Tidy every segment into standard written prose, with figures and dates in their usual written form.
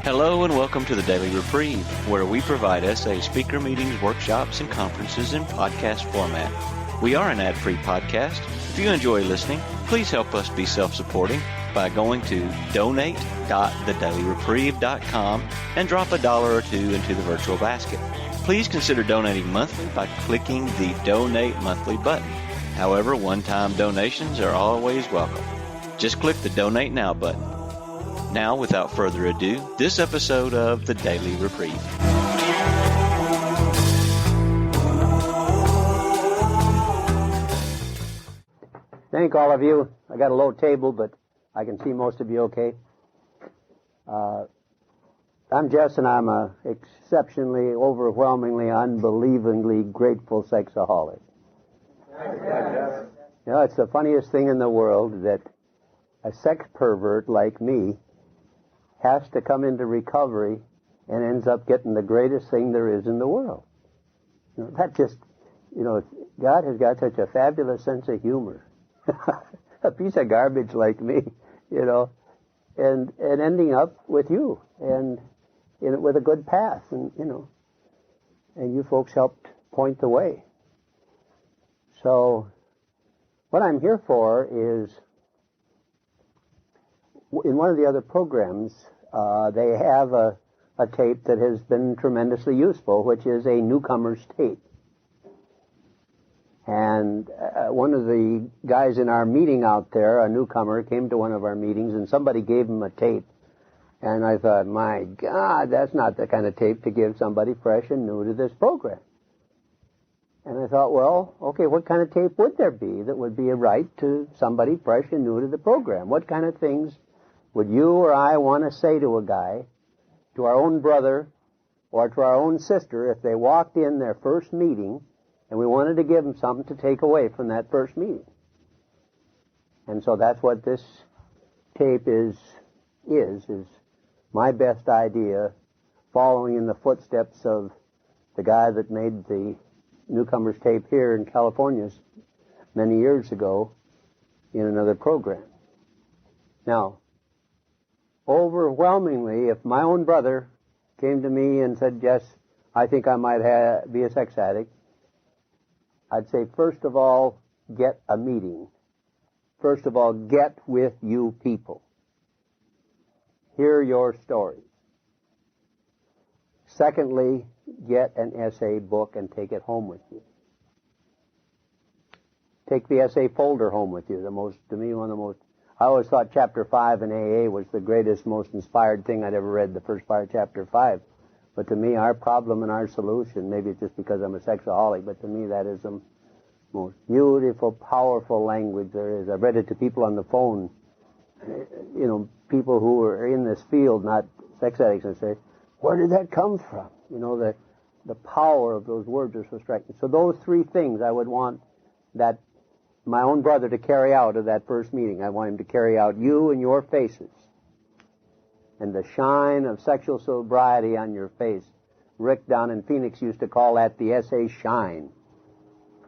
Hello and welcome to the Daily Reprieve, where we provide essay speaker meetings, workshops, and conferences in podcast format. We are an ad-free podcast. If you enjoy listening, please help us be self-supporting by going to donate.thedailyreprieve.com and drop $1 or $2 into the virtual basket. Please consider donating monthly by clicking the Donate Monthly button. However, one-time donations are always welcome. Just click the Donate Now button. Now, without further ado, this episode of the Daily Reprieve. Thank all of you. I got a low table, but I can see most of you okay. I'm Jess, and I'm a exceptionally, overwhelmingly, unbelievingly grateful sexaholic. You know, it's the funniest thing in the world that a sex pervert like me has to come into recovery and ends up getting the greatest thing there is in the world. You know, that just, God has got such a fabulous sense of humor. A piece of garbage like me, and ending up with you and with a good path, and you folks helped point the way. So what I'm here for is, in one of the other programs, they have a tape that has been tremendously useful, which is a Newcomer's tape. And one of the guys in our meeting out there, a newcomer, came to one of our meetings, and somebody gave him a tape. And I thought, my God, that's not the kind of tape to give somebody fresh and new to this program. And I thought, well, okay, what kind of tape would there be that would be right to somebody fresh and new to the program? What kind of things would you or I want to say to a guy, to our own brother, or to our own sister, if they walked in their first meeting and we wanted to give them something to take away from that first meeting? And so that's what this tape is my best idea, following in the footsteps of the guy that made the Newcomer's tape here in California many years ago in another program. Now, overwhelmingly, if my own brother came to me and said, "Yes, I think I might be a sex addict," I'd say, first of all, get a meeting. First of all, get with you people. Hear your stories. Secondly, get an essay book and take it home with you. Take the essay folder home with you. I always thought chapter 5 in AA was the greatest, most inspired thing I'd ever read, the first part of chapter 5. But to me, our problem and our solution, maybe it's just because I'm a sexaholic, but to me that is the most beautiful, powerful language there is. I've read it to people on the phone, people who are in this field, not sex addicts, and say, where did that come from? The power of those words are so striking. So those three things I would want that my own brother to carry out of that first meeting. I want him to carry out you and your faces and the shine of sexual sobriety on your face. Rick down in Phoenix used to call that the essay shine.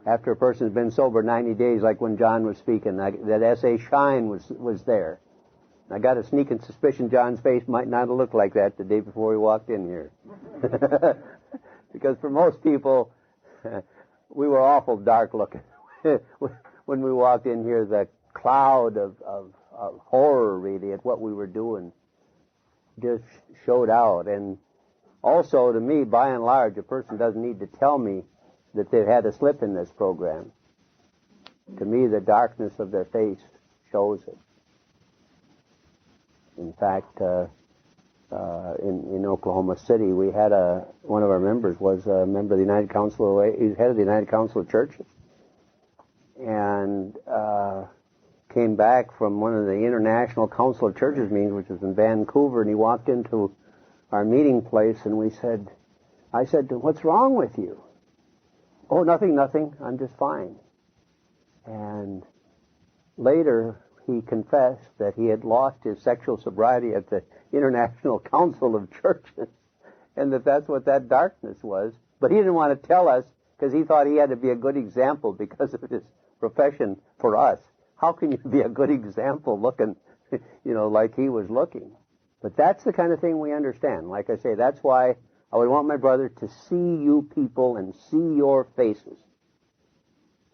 After a person's been sober 90 days, like when John was speaking, that essay shine was there. I got a sneaking suspicion John's face might not have looked like that the day before he walked in here. Because for most people, we were awful dark looking. When we walked in here, the cloud of horror, really, at what we were doing just showed out. And also, to me, by and large, a person doesn't need to tell me that they've had a slip in this program. To me, the darkness of their face shows it. In fact, in Oklahoma City, we had one of our members was a member of the United Council. He's head of the United Council of Churches, and came back from one of the International Council of Churches meetings, which was in Vancouver, and he walked into our meeting place, and I said to him, "What's wrong with you?" "Oh, nothing, I'm just fine." And later, he confessed that he had lost his sexual sobriety at the International Council of Churches, and that's what that darkness was. But he didn't want to tell us because he thought he had to be a good example because of his profession for us. How can you be a good example looking, like he was looking? But that's the kind of thing we understand. Like I say, that's why I would want my brother to see you people and see your faces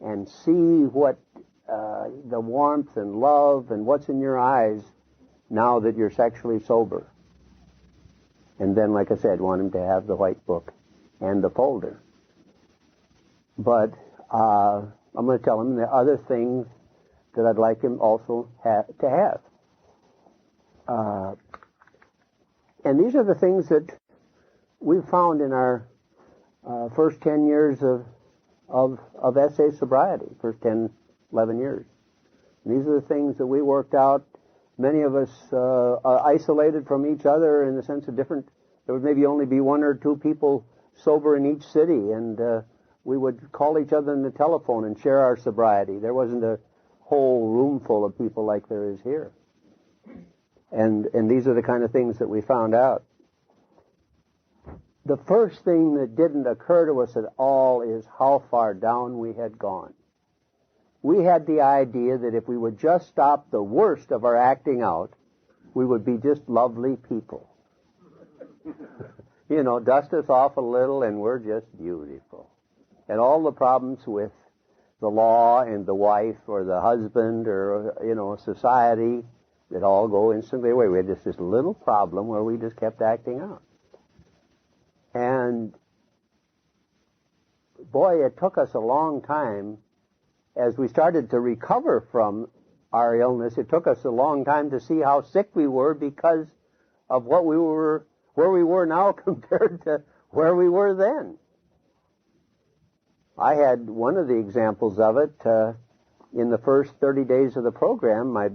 and see what the warmth and love and what's in your eyes now that you're sexually sober. And then, like I said, want him to have the white book and the folder. But I'm going to tell him the other things that I'd like him also to have. And these are the things that we've found in our first 10 years of SA sobriety, first 10, 11 years. And these are the things that we worked out. Many of us are isolated from each other in the sense of different. There would maybe only be one or two people sober in each city, and we would call each other on the telephone and share our sobriety. There wasn't a whole room full of people like there is here. And these are the kind of things that we found out. The first thing that didn't occur to us at all is how far down we had gone. We had the idea that if we would just stop the worst of our acting out, we would be just lovely people. You know, dust us off a little and we're just beautiful. And all the problems with the law and the wife or the husband or, you know, society, that all go instantly away. We had just this little problem where we just kept acting out. And boy, it took us a long time as we started to recover from our illness. It took us a long time to see how sick we were because of what we were, where we were now compared to where we were then. I had one of the examples of it in the first 30 days of the program. My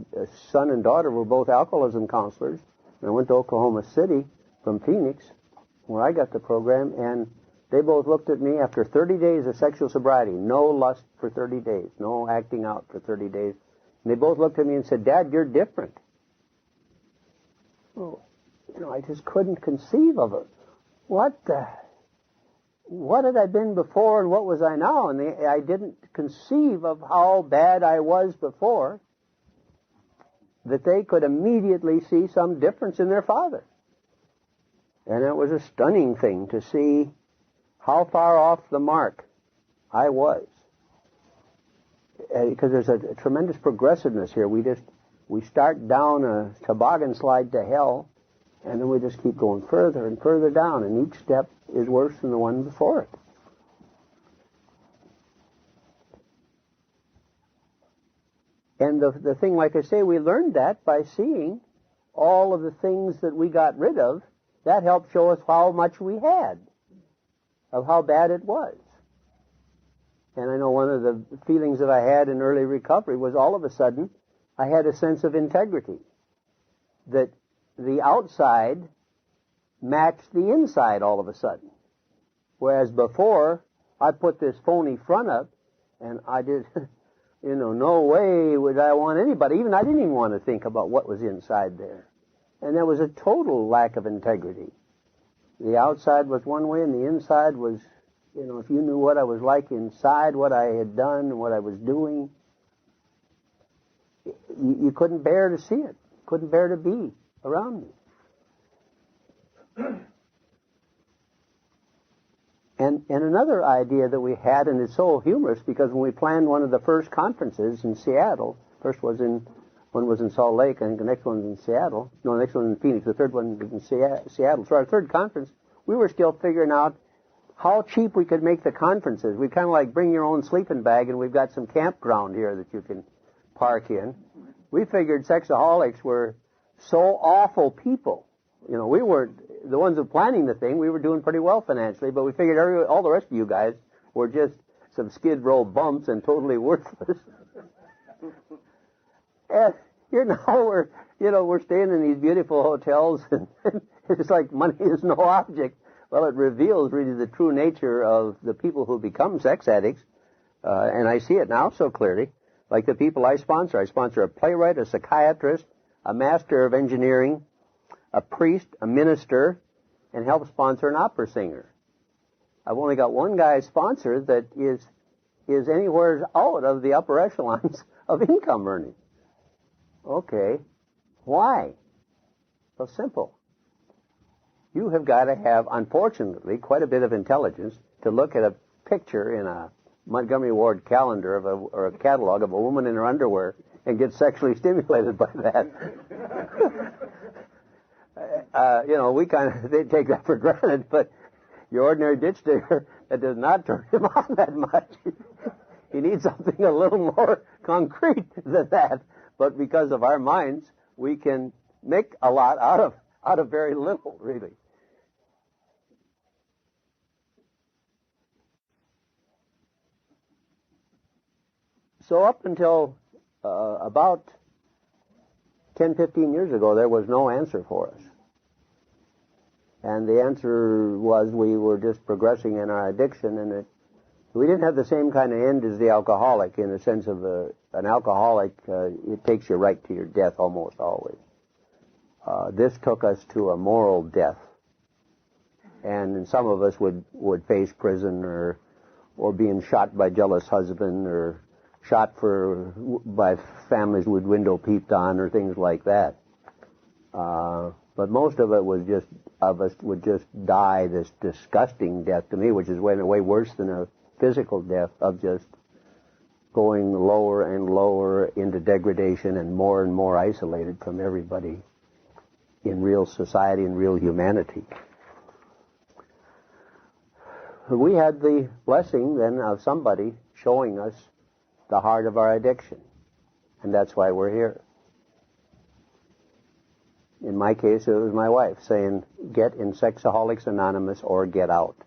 son and daughter were both alcoholism counselors. And I went to Oklahoma City from Phoenix, where I got the program, and they both looked at me after 30 days of sexual sobriety, no lust for 30 days, no acting out for 30 days. And they both looked at me and said, "Dad, you're different." Well, you know, I just couldn't conceive of it. What had I been before and what was I now? And I didn't conceive of how bad I was before, that they could immediately see some difference in their father. And it was a stunning thing to see how far off the mark I was. Because there's a tremendous progressiveness here. We start down a toboggan slide to hell, and then we just keep going further and further down, and each step is worse than the one before it. And the thing, like I say, we learned that by seeing all of the things that we got rid of. That helped show us how much we had, of how bad it was. And I know one of the feelings that I had in early recovery was all of a sudden I had a sense of integrity, that the outside matched the inside all of a sudden. Whereas before, I put this phony front up, and I did, you know, no way would I want anybody, I didn't even want to think about what was inside there. And there was a total lack of integrity. The outside was one way, and the inside was, you know, if you knew what I was like inside, what I had done, and what I was doing, you couldn't bear to see it, couldn't bear to be around me. And another idea that we had, and it's so humorous, because when we planned one of the first conferences in Seattle, one was in Salt Lake, I think the next one was in Seattle. No, the next one was in Phoenix. The third one was in Seattle. So our third conference, we were still figuring out how cheap we could make the conferences. We kind of like bring your own sleeping bag, and we've got some campground here that you can park in. We figured sexaholics were so awful people. You know, we weren't the ones who planning the thing. We were doing pretty well financially, but we figured all the rest of you guys were just some skid row bumps and totally worthless. And here now we're staying in these beautiful hotels, and it's like money is no object. Well, it reveals really the true nature of the people who become sex addicts, and I see it now so clearly. Like the people I sponsor. I sponsor a playwright, a psychiatrist, a master of engineering, a priest, a minister, and help sponsor an opera singer. I've only got one guy sponsored that is anywhere out of the upper echelons of income earning. Okay. Why? Well, simple. You have got to have, unfortunately, quite a bit of intelligence to look at a picture in a Montgomery Ward calendar or a catalog of a woman in her underwear and get sexually stimulated by that. We they take that for granted, but your ordinary ditch digger, that does not turn him on that much. He needs something a little more concrete than that. But because of our minds, we can make a lot out of very little, really. So up until about 10, 15 years ago, there was no answer for us. And the answer was we were just progressing in our addiction, and we didn't have the same kind of end as the alcoholic in the sense of an alcoholic, it takes you right to your death almost always. This took us to a moral death. And some of us would face prison or being shot by jealous husband or shot by families with window peeped on or things like that. But most of it was us would just die this disgusting death to me, which is way worse than a physical death, of just going lower and lower into degradation and more isolated from everybody in real society and real humanity. We had the blessing then of somebody showing us the heart of our addiction, and that's why we're here. In my case, it was my wife saying, get in Sexaholics Anonymous or get out.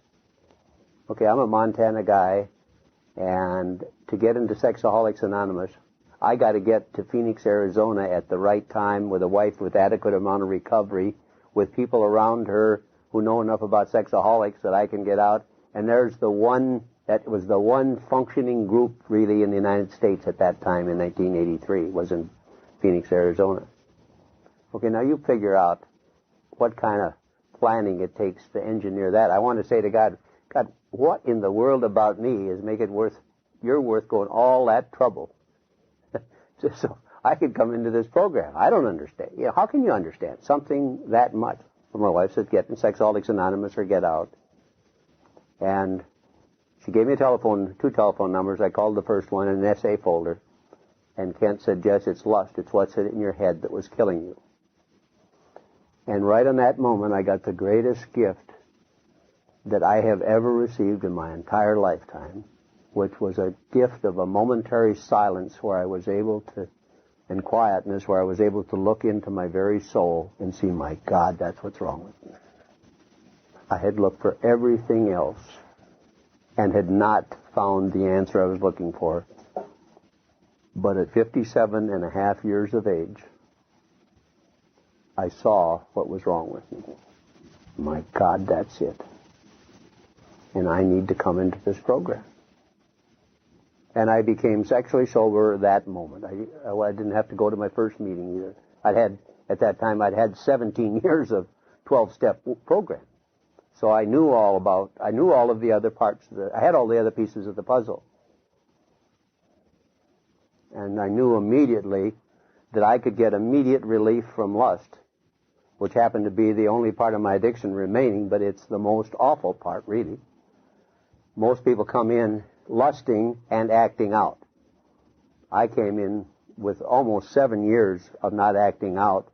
Okay, I'm a Montana guy, and to get into Sexaholics Anonymous, I got to get to Phoenix, Arizona at the right time with a wife with adequate amount of recovery, with people around her who know enough about sexaholics that I can get out. And that was the one functioning group really in the United States at that time in 1983, was in Phoenix, Arizona. Okay, now you figure out what kind of planning it takes to engineer that. I want to say to God, what in the world about me is make it you're worth going all that trouble so I could come into this program? I don't understand. How can you understand something that much? Well, my wife said, get in Sexaholics Anonymous or get out. And she gave me two telephone numbers. I called the first one in an essay folder. And Kent said, Jess, it's lust. It's what's in your head that was killing you. And right on that moment, I got the greatest gift that I have ever received in my entire lifetime, which was a gift of a momentary silence where I was able to, and quietness, where I was able to look into my very soul and see, my God, that's what's wrong with me. I had looked for everything else and had not found the answer I was looking for. But at 57 and a half years of age, I saw what was wrong with me. My God, that's it. And I need to come into this program. And I became sexually sober that moment. I didn't have to go to my first meeting either. At that time, I'd had 17 years of 12-step program. So I knew all of the other parts. I had all the other pieces of the puzzle. And I knew immediately that I could get immediate relief from lust, which happened to be the only part of my addiction remaining, but it's the most awful part, really. Most people come in lusting and acting out. I came in with almost 7 years of not acting out,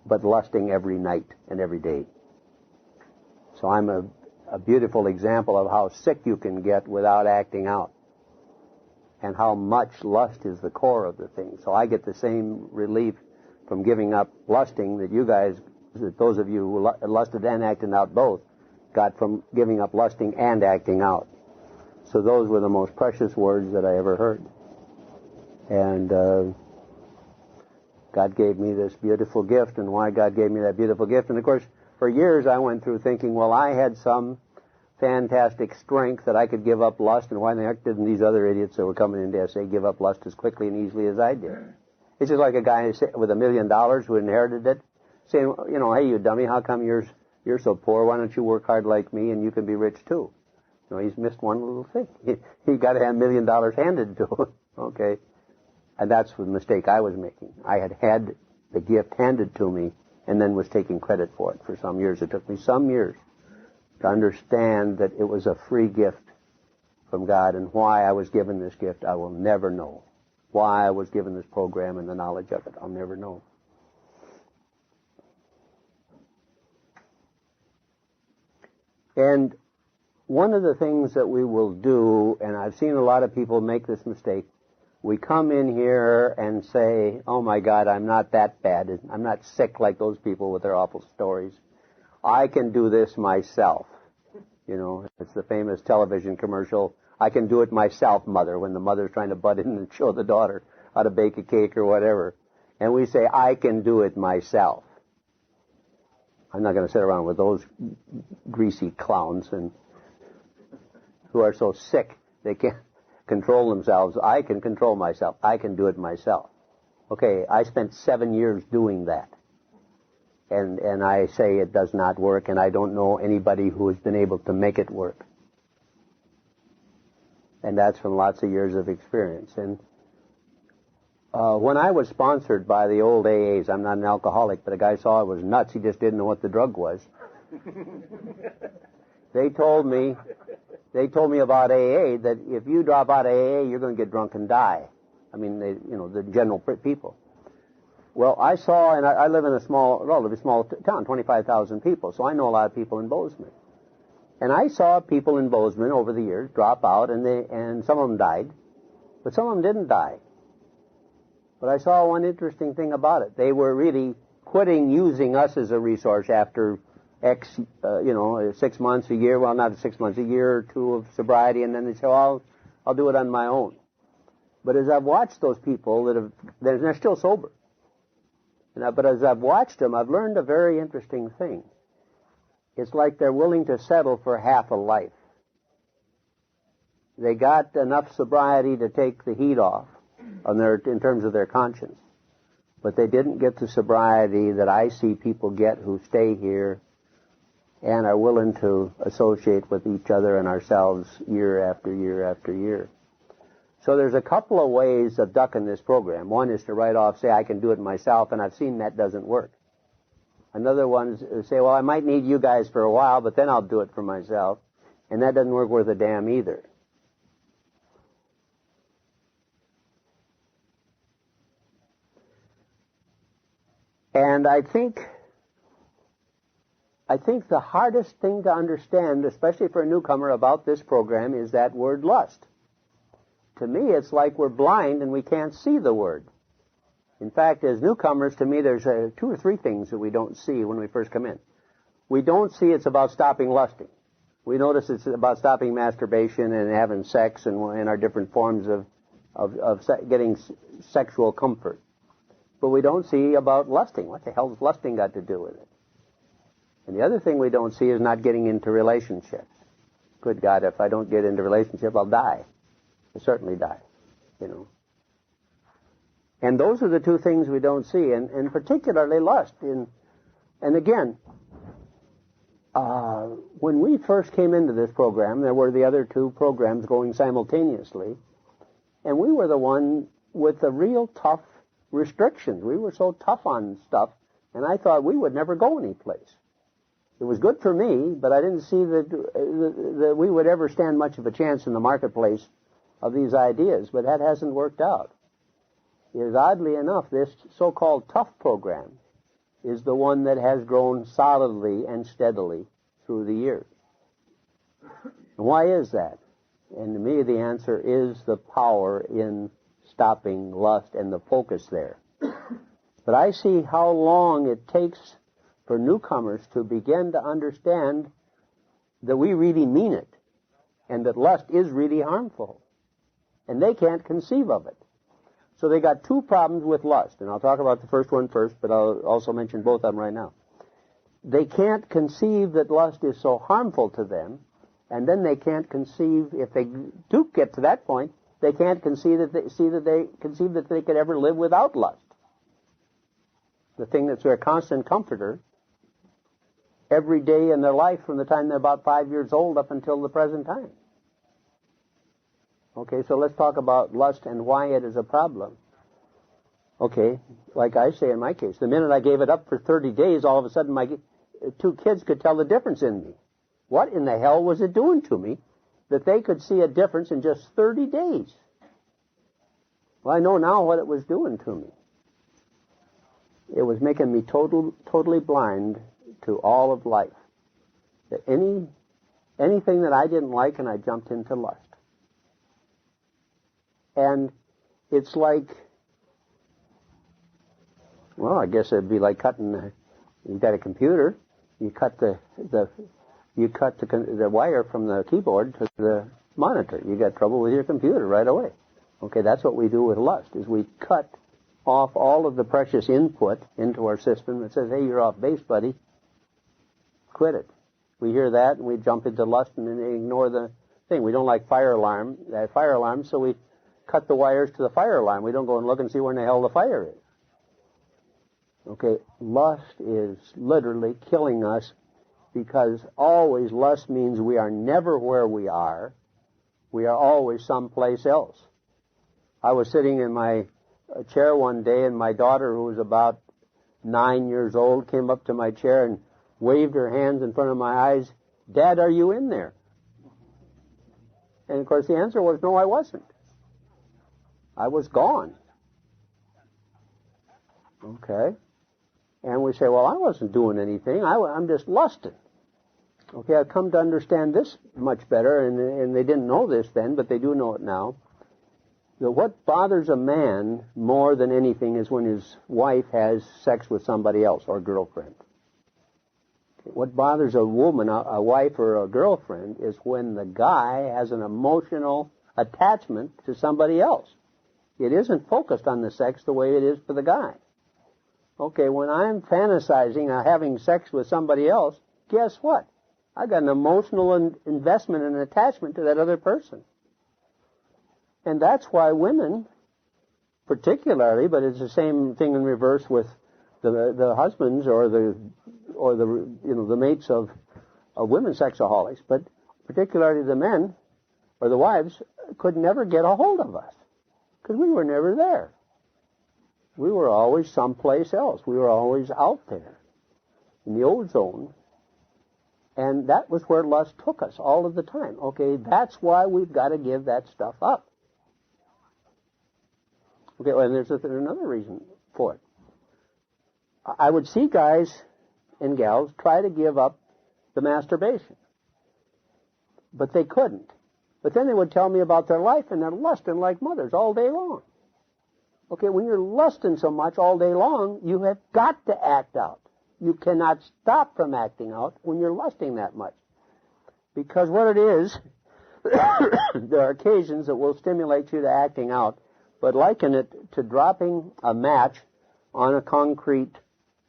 but lusting every night and every day. So I'm a beautiful example of how sick you can get without acting out, and how much lust is the core of the thing. So I get the same relief from giving up lusting that those of you who lusted and acted out both got from giving up lusting and acting out. So those were the most precious words that I ever heard. And God gave me this beautiful gift, and why God gave me that beautiful gift. And of course, for years I went through thinking, well, I had some fantastic strength that I could give up lust, and why the heck didn't these other idiots that were coming into SA give up lust as quickly and easily as I did? It's just like a guy with $1 million who inherited it, saying, hey, you dummy, how come you're so poor? Why don't you work hard like me and you can be rich too? He's missed one little thing. He got to have $1 million handed to him. Okay. And that's the mistake I was making. I had the gift handed to me, and then was taking credit for it for some years. It took me some years to understand that it was a free gift from God, and why I was given this gift, I will never know. Why I was given this program and the knowledge of it, I'll never know. And one of the things that we will do, and I've seen a lot of people make this mistake, we come in here and say, oh my God, I'm not that bad. I'm not sick like those people with their awful stories. I can do this myself. You know, it's the famous television commercial, I can do it myself, mother, when the mother's trying to butt in and show the daughter how to bake a cake or whatever. And we say, I can do it myself. I'm not going to sit around with those greasy clowns and who are so sick they can't control themselves. I can control myself. I can do it myself. Okay, I spent 7 years doing that. And I say it does not work, and I don't know anybody who has been able to make it work. And that's from lots of years of experience. And when I was sponsored by the old AAs, I'm not an alcoholic, but a guy saw I was nuts. He just didn't know what the drug was. They told me about AA that if you drop out of AA, you're going to get drunk and die. I mean, the general people. Well, I saw, and I live in a relatively small town, 25,000 people, so I know a lot of people in Bozeman. And I saw people in Bozeman over the years drop out, and some of them died, but some of them didn't die. But I saw one interesting thing about it. They were really quitting using us as a resource after 6 months, a year, well, not 6 months, a year or two of sobriety, and then they say, well, I'll do it on my own. But as I've watched those people they're still sober. But as I've watched them, I've learned a very interesting thing. It's like they're willing to settle for half a life. They got enough sobriety to take the heat off in terms of their conscience. But they didn't get the sobriety that I see people get who stay here and are willing to associate with each other and ourselves year after year after year. So there's a couple of ways of ducking this program. One is to write off, say, I can do it myself, and I've seen that doesn't work. Another one is say, well, I might need you guys for a while, but then I'll do it for myself. And that doesn't work worth a damn either. And I think the hardest thing to understand, especially for a newcomer about this program, is that word lust. To me, it's like we're blind and we can't see the word. In fact, as newcomers, to me, there's 2 or 3 things that we don't see when we first come in. We don't see it's about stopping lusting. We notice it's about stopping masturbation and having sex and our different forms of getting sexual comfort. But we don't see about lusting. What the hell has lusting got to do with it? And the other thing we don't see is not getting into relationships. Good God, if I don't get into relationship, I'll die. I'll certainly die, And those are the 2 things we don't see, and particularly lust. And again, when we first came into this program, there were the other 2 programs going simultaneously, and we were the one with the real tough restrictions. We were so tough on stuff, and I thought we would never go anyplace. It was good for me, but I didn't see that we would ever stand much of a chance in the marketplace of these ideas, but that hasn't worked out. Is oddly enough, this so-called tough program is the one that has grown solidly and steadily through the years. And why is that? And to me, the answer is the power in stopping lust and the focus there. But I see how long it takes for newcomers to begin to understand that we really mean it and that lust is really harmful. And they can't conceive of it. So they got 2 problems with lust, and I'll talk about the first one first, but I'll also mention both of them right now. They can't conceive that lust is so harmful to them, and then they can't conceive, if they do get to that point, they can't conceive that they could ever live without lust. The thing that's their constant comforter every day in their life from the time they're about 5 years old up until the present time. Okay, so let's talk about lust and why it is a problem. Okay, like I say in my case, the minute I gave it up for 30 days, all of a sudden my 2 kids could tell the difference in me. What in the hell was it doing to me that they could see a difference in just 30 days? Well, I know now what it was doing to me. It was making me totally blind to all of life. That anything that I didn't like, and I jumped into lust. And it's like, well, I guess it'd be like cutting. You've got a computer. You cut the wire from the keyboard to the monitor. You got trouble with your computer right away. Okay, that's what we do with lust. Is we cut off all of the precious input into our system that says, "Hey, you're off base, buddy. Quit it." We hear that and we jump into lust and then ignore the thing. We don't like that fire alarm, so we cut the wires to the fire alarm. We don't go and look and see where in the hell the fire is. Okay, lust is literally killing us, because always lust means we are never where we are. We are always someplace else. I was sitting in my chair one day, and my daughter, who was about 9 years old, came up to my chair and waved her hands in front of my eyes. "Dad, are you in there?" And of course the answer was, no, I wasn't. I was gone. Okay. And we say, well, I wasn't doing anything. I'm just lusting. Okay, I've come to understand this much better, and they didn't know this then, but they do know it now. That what bothers a man more than anything is when his wife has sex with somebody else, or girlfriend. Okay, what bothers a woman, a wife or a girlfriend, is when the guy has an emotional attachment to somebody else. It isn't focused on the sex the way it is for the guy. Okay, when I'm fantasizing of having sex with somebody else, guess what? I got an emotional investment and attachment to that other person. And that's why women, particularly, but it's the same thing in reverse with the husbands or the mates of women sexaholics, but particularly the men or the wives could never get a hold of us because we were never there. We were always someplace else. We were always out there in the ozone. And that was where lust took us all of the time. Okay, that's why we've got to give that stuff up. Okay, well, and there's another reason for it. I would see guys and gals try to give up the masturbation. But they couldn't. But then they would tell me about their life, and they're lusting like mothers all day long. Okay, when you're lusting so much all day long, you have got to act out. You cannot stop from acting out when you're lusting that much. Because what it is, there are occasions that will stimulate you to acting out, but liken it to dropping a match on a concrete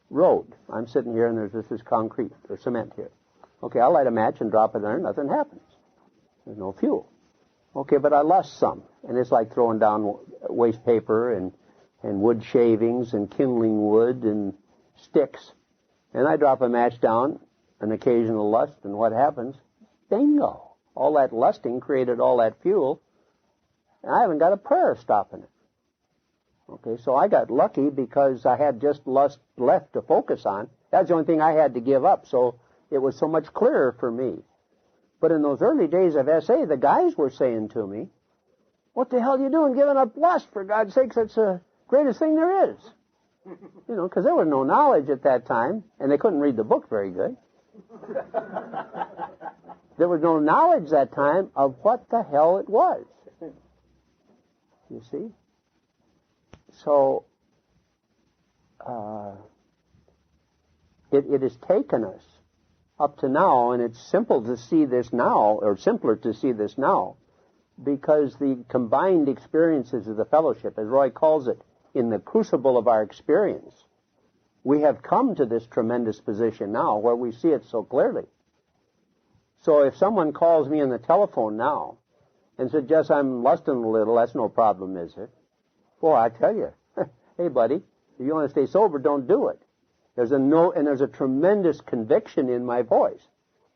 road. I'm sitting here and there's this concrete or cement here. Okay, I'll light a match and drop it there, nothing happens. There's no fuel. Okay, but I lust some, and it's like throwing down waste paper and wood shavings and kindling wood and sticks. And I drop a match down, an occasional lust, and what happens? Bingo! All that lusting created all that fuel, and I haven't got a prayer stopping it. Okay, so I got lucky because I had just lust left to focus on. That's the only thing I had to give up, so it was so much clearer for me. But in those early days of SA, the guys were saying to me, "What the hell are you doing giving up lust? For God's sakes, that's the greatest thing there is." You know, because there was no knowledge at that time, and they couldn't read the book very good. There was no knowledge that time of what the hell it was. You see? So, it has taken us up to now, and it's simple to see this now, or simpler to see this now, because the combined experiences of the fellowship, as Roy calls it, in the crucible of our experience, we have come to this tremendous position now where we see it so clearly. So if someone calls me on the telephone now and suggests I'm lusting a little, that's no problem, is it? Boy, I tell you, hey, buddy, if you want to stay sober, don't do it. There's a tremendous conviction in my voice.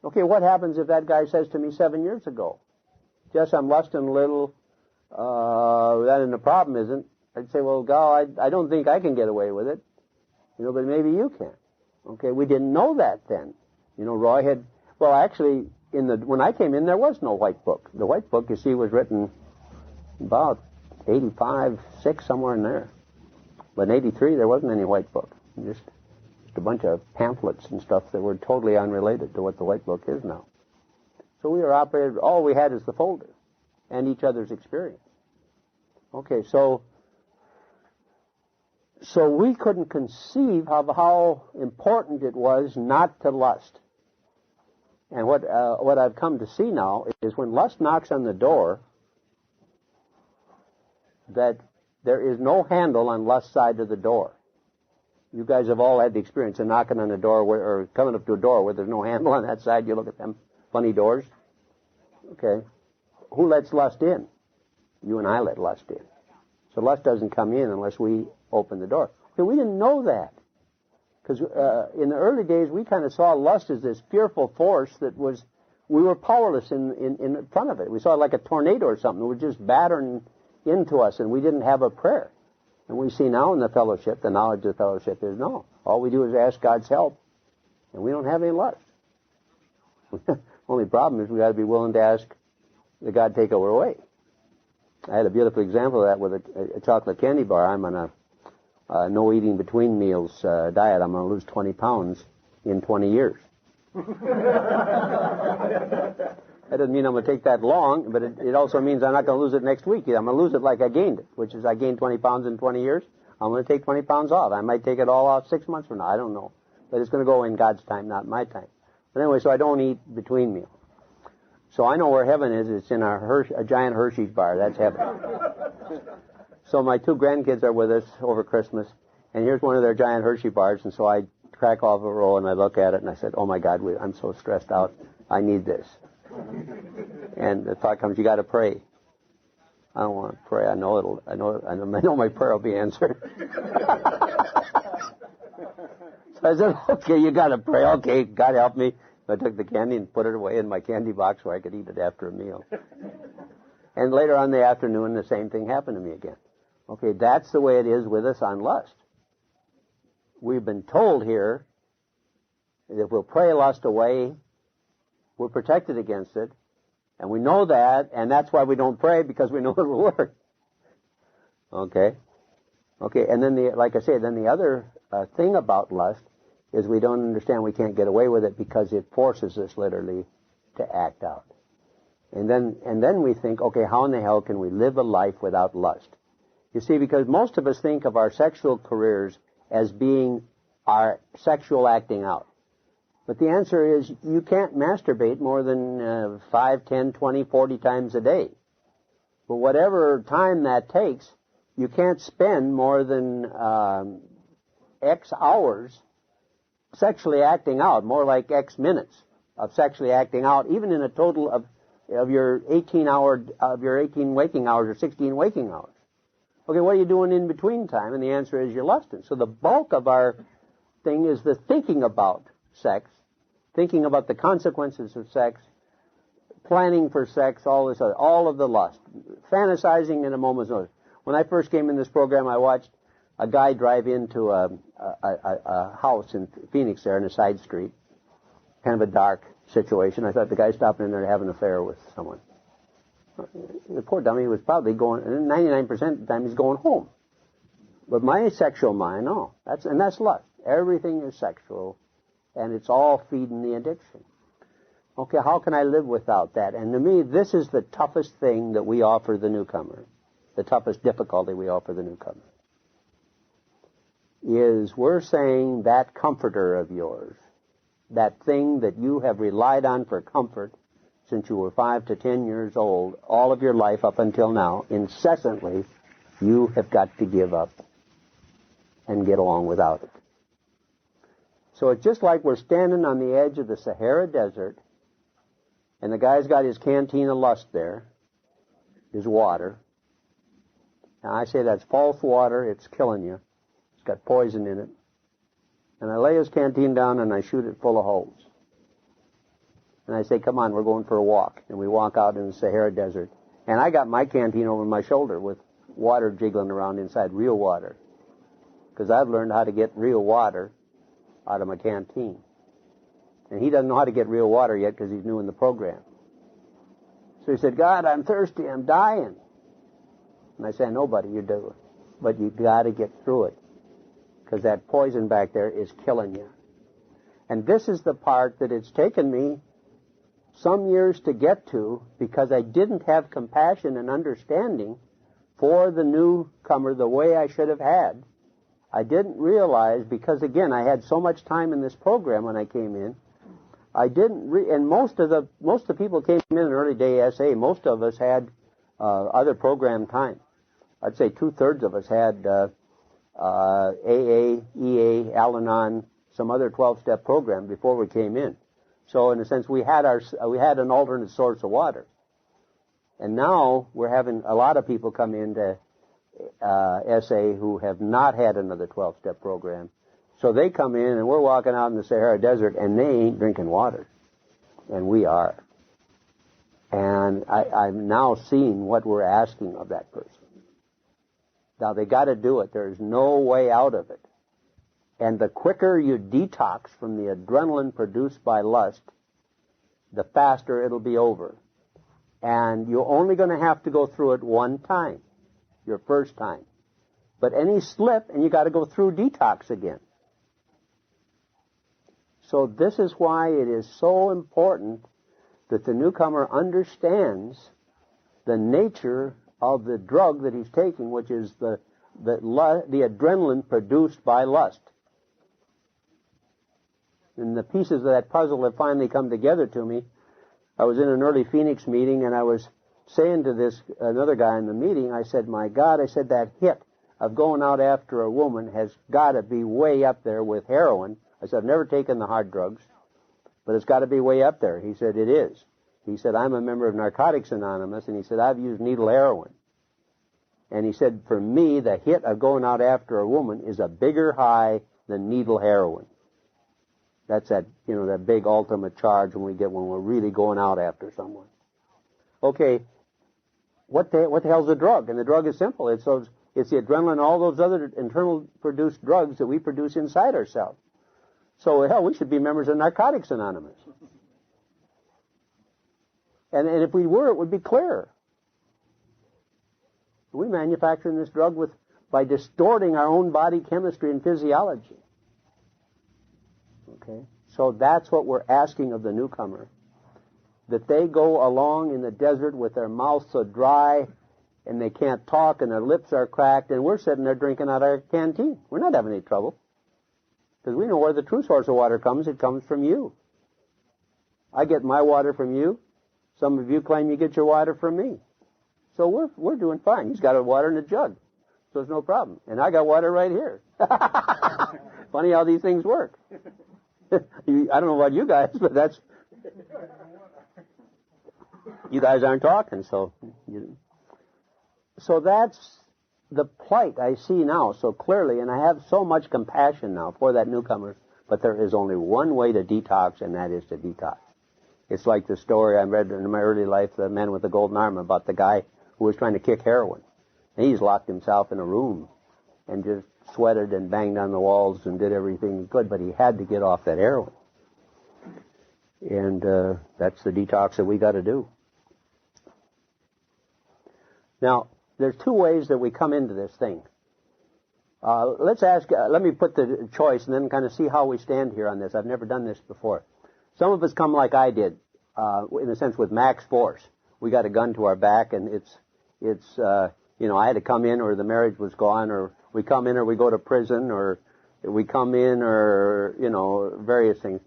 Okay, what happens if that guy says to me 7 years ago, "Jess, I'm lusting a little, that and the problem isn't, I'd say, well, God, I don't think I can get away with it. You know, but maybe you can. Okay, we didn't know that then. You know, Roy had, well, actually, when I came in, there was no white book. The white book, you see, was written about 85, 6, somewhere in there. But in 83, there wasn't any white book. Just a bunch of pamphlets and stuff that were totally unrelated to what the white book is now. So we were operated, all we had is the folder and each other's experience. Okay, so we couldn't conceive of how important it was not to lust. And what I've come to see now is when lust knocks on the door, that there is no handle on lust's side of the door. You guys have all had the experience of knocking on a door or coming up to a door where there's no handle on that side. You look at them funny doors. Okay. Who lets lust in? You and I let lust in. So lust doesn't come in unless we open the door. So we didn't know that. Because in the early days, we kind of saw lust as this fearful force that we were powerless in front of it. We saw it like a tornado or something. It was just battering into us, and we didn't have a prayer. And we see now in the fellowship, the knowledge of the fellowship is no. All we do is ask God's help, and we don't have any lust. Only problem is we got to be willing to ask that God take it away. I had a beautiful example of that with a chocolate candy bar. I'm on a no eating between meals diet. I'm going to lose 20 pounds in 20 years. That doesn't mean I'm going to take that long, but it also means I'm not going to lose it next week. I'm going to lose it like I gained it, which is I gained 20 pounds in 20 years. I'm going to take 20 pounds off. I might take it all off 6 months from now. I don't know. But it's going to go in God's time, not my time. But anyway, so I don't eat between meals. So I know where heaven is. It's in a giant Hershey's bar. That's heaven. So my 2 grandkids are with us over Christmas, and here's one of their giant Hershey bars, and so I crack off a roll, and I look at it, and I said, oh, my God, I'm so stressed out. I need this. And the thought comes, you got to pray. I don't want to pray. I know my prayer will be answered. So I said, okay, you got to pray. Okay, God help me. I took the candy and put it away in my candy box where I could eat it after a meal. And later on in the afternoon, the same thing happened to me again. Okay, that's the way it is with us on lust. We've been told here that if we'll pray lust away, we're protected against it. And we know that, and that's why we don't pray, because we know it will work. Okay? Okay, and then like I say, then the other thing about lust is we don't understand we can't get away with it because it forces us literally to act out. And then we think, okay, how in the hell can we live a life without lust? You see, because most of us think of our sexual careers as being our sexual acting out. But the answer is you can't masturbate more than 5, 10, 20, 40 times a day. But whatever time that takes, you can't spend more than X hours sexually acting out, more like X minutes of sexually acting out, even in a total of your 18 waking hours or 16 waking hours. Okay, what are you doing in between time? And the answer is you're lusting. So the bulk of our thing is the thinking about sex, thinking about the consequences of sex, planning for sex, all this other, all of the lust, fantasizing in a moment's notice. When I first came in this program, I watched a guy drive into a house in Phoenix there in a side street, kind of a dark situation. I thought the guy stopping in there to have an affair with someone. The poor dummy was probably going, 99% of the time he's going home. But my sexual mind, no. That's lust. Everything is sexual, and it's all feeding the addiction. Okay, how can I live without that? And to me, this is the toughest thing that we offer the newcomer, the toughest difficulty we offer the newcomer, is we're saying that comforter of yours, that thing that you have relied on for comfort since you were 5 to 10 years old, all of your life up until now, incessantly, you have got to give up and get along without it. So it's just like we're standing on the edge of the Sahara Desert, and the guy's got his canteen of lust there, his water. Now I say that's false water, it's killing you. It's got poison in it. And I lay his canteen down and I shoot it full of holes. And I say, come on, we're going for a walk. And we walk out in the Sahara Desert. And I got my canteen over my shoulder with water jiggling around inside, real water. Because I've learned how to get real water out of my canteen. And he doesn't know how to get real water yet because he's new in the program. So he said, God, I'm thirsty, I'm dying. And I said, nobody, you do. But you got to get through it. Because that poison back there is killing you. And this is the part that it's taken me some years to get to because I didn't have compassion and understanding for the newcomer the way I should have had. I didn't realize, because again, I had so much time in this program when I came in, I didn't, and most of the people came in early day SA. Most of us had other program time. I'd say 2/3 of us had AA, EA, Al-Anon, some other 12-step program before we came in. So in a sense, we had an alternate source of water. And now we're having a lot of people come into SA who have not had another 12-step program. So they come in and we're walking out in the Sahara Desert and they ain't drinking water. And we are. And I'm now seeing what we're asking of that person. Now they got to do it. There's no way out of it. And the quicker you detox from the adrenaline produced by lust, the faster it'll be over. And you're only going to have to go through it one time, your first time. But any slip, and you got to go through detox again. So this is why it is so important that the newcomer understands the nature of the drug that he's taking, which is the adrenaline produced by lust. And the pieces of that puzzle have finally come together to me. I was in an early Phoenix meeting, and I was saying to another guy in the meeting, I said, my God, I said, that hit of going out after a woman has got to be way up there with heroin. I said, I've never taken the hard drugs, but it's got to be way up there. He said, it is. He said, I'm a member of Narcotics Anonymous, and he said, I've used needle heroin. And he said, for me, the hit of going out after a woman is a bigger high than needle heroin. That's that big ultimate charge when we're really going out after someone. Okay, what the hell's a drug? And the drug is simple. It's the adrenaline and all those other internal produced drugs that we produce inside ourselves. So, hell, we should be members of Narcotics Anonymous. And if we were, it would be clearer. We manufacture this drug by distorting our own body chemistry and physiology. Okay? So that's what we're asking of the newcomer. That they go along in the desert with their mouths so dry and they can't talk and their lips are cracked and we're sitting there drinking out our canteen. We're not having any trouble. Because we know where the true source of water comes. It comes from you. I get my water from you. Some of you claim you get your water from me. So we're doing fine. He's got water in a jug. So it's no problem. And I got water right here. Funny how these things work. I don't know about you guys, but that's... You guys aren't talking, so that's the plight I see now so clearly, and I have so much compassion now for that newcomer, but there is only one way to detox, and that is to detox. It's like the story I read in my early life, The Man with the Golden Arm, about the guy who was trying to kick heroin. And he's locked himself in a room and just sweated and banged on the walls and did everything he could, but he had to get off that heroin. And that's the detox that we got to do. Now, there's two ways that we come into this thing. Let me put the choice and then kind of see how we stand here on this. I've never done this before. Some of us come like I did, in a sense with max force. We got a gun to our back and I had to come in or the marriage was gone, or we come in or we go to prison, or we come in or, various things.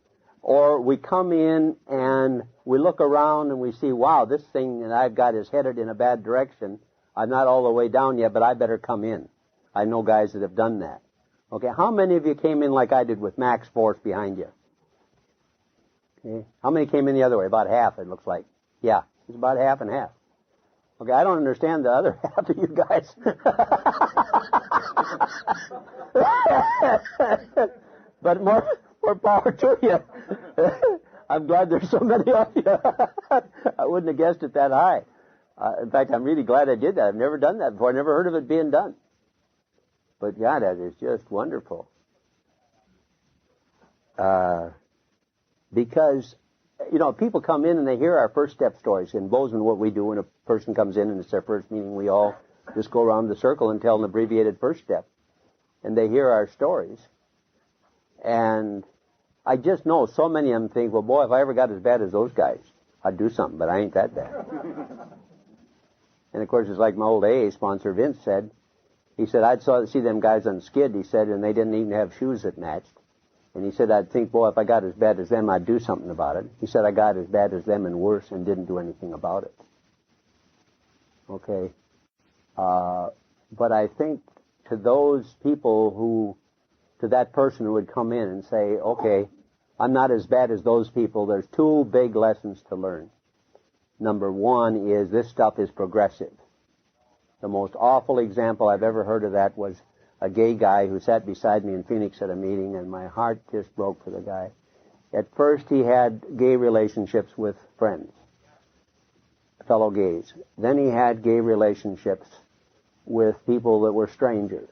Or we come in and we look around and we see, wow, this thing that I've got is headed in a bad direction. I'm not all the way down yet, but I better come in. I know guys that have done that. Okay, how many of you came in like I did with max force behind you? Okay, how many came in the other way? About half, it looks like. Yeah, it's about half and half. Okay, I don't understand the other half of you guys. But more power to you. I'm glad there's so many of you. I wouldn't have guessed it that high. In fact, I'm really glad I did that. I've never done that before. I never heard of it being done. But yeah, that is just wonderful. Because, people come in and they hear our first step stories. In Bozeman, what we do when a person comes in and it's their first meeting, we all just go around the circle and tell an abbreviated first step. And they hear our stories. And I just know so many of them think, well, boy, if I ever got as bad as those guys, I'd do something, but I ain't that bad. And of course, it's like my old AA sponsor, Vince, said. He said, I'd see them guys on skid, he said, and they didn't even have shoes that matched. And he said, I'd think, boy, if I got as bad as them, I'd do something about it. He said, I got as bad as them and worse and didn't do anything about it. Okay. But I think to those people to that person who would come in and say, okay, I'm not as bad as those people, there's two big lessons to learn. Number one is this stuff is progressive. The most awful example I've ever heard of that was a gay guy who sat beside me in Phoenix at a meeting, and my heart just broke for the guy. At first, he had gay relationships with friends, fellow gays. Then he had gay relationships with people that were strangers.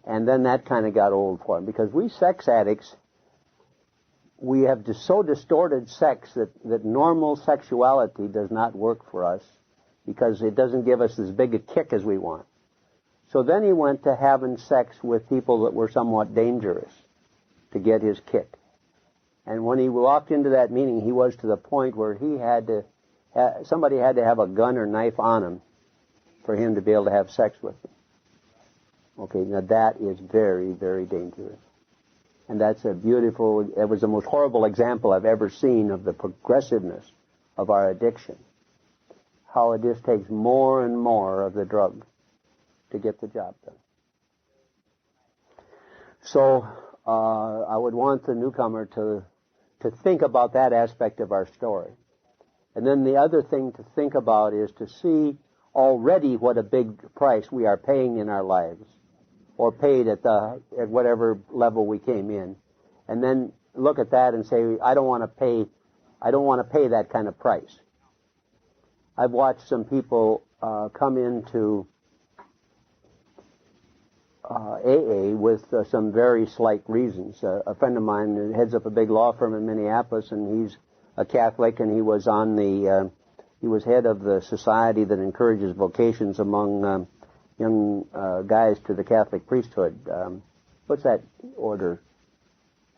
And then that kind of got old for him, because we sex addicts, we have so distorted sex that normal sexuality does not work for us because it doesn't give us as big a kick as we want. So then he went to having sex with people that were somewhat dangerous to get his kick. And when he walked into that meeting, he was to the point where somebody had to have a gun or knife on him for him to be able to have sex with them. Okay, now that is very, very dangerous. And it was the most horrible example I've ever seen of the progressiveness of our addiction. How it just takes more and more of the drug to get the job done. So, I would want the newcomer to think about that aspect of our story. And then the other thing to think about is to see already what a big price we are paying in our lives, or paid at whatever level we came in, and then look at that and say, I don't want to pay that kind of price. I've watched some people come into AA with some very slight reasons. A friend of mine heads up a big law firm in Minneapolis, and he's a Catholic, and he was he was head of the society that encourages vocations among young guys to the Catholic priesthood. What's that order?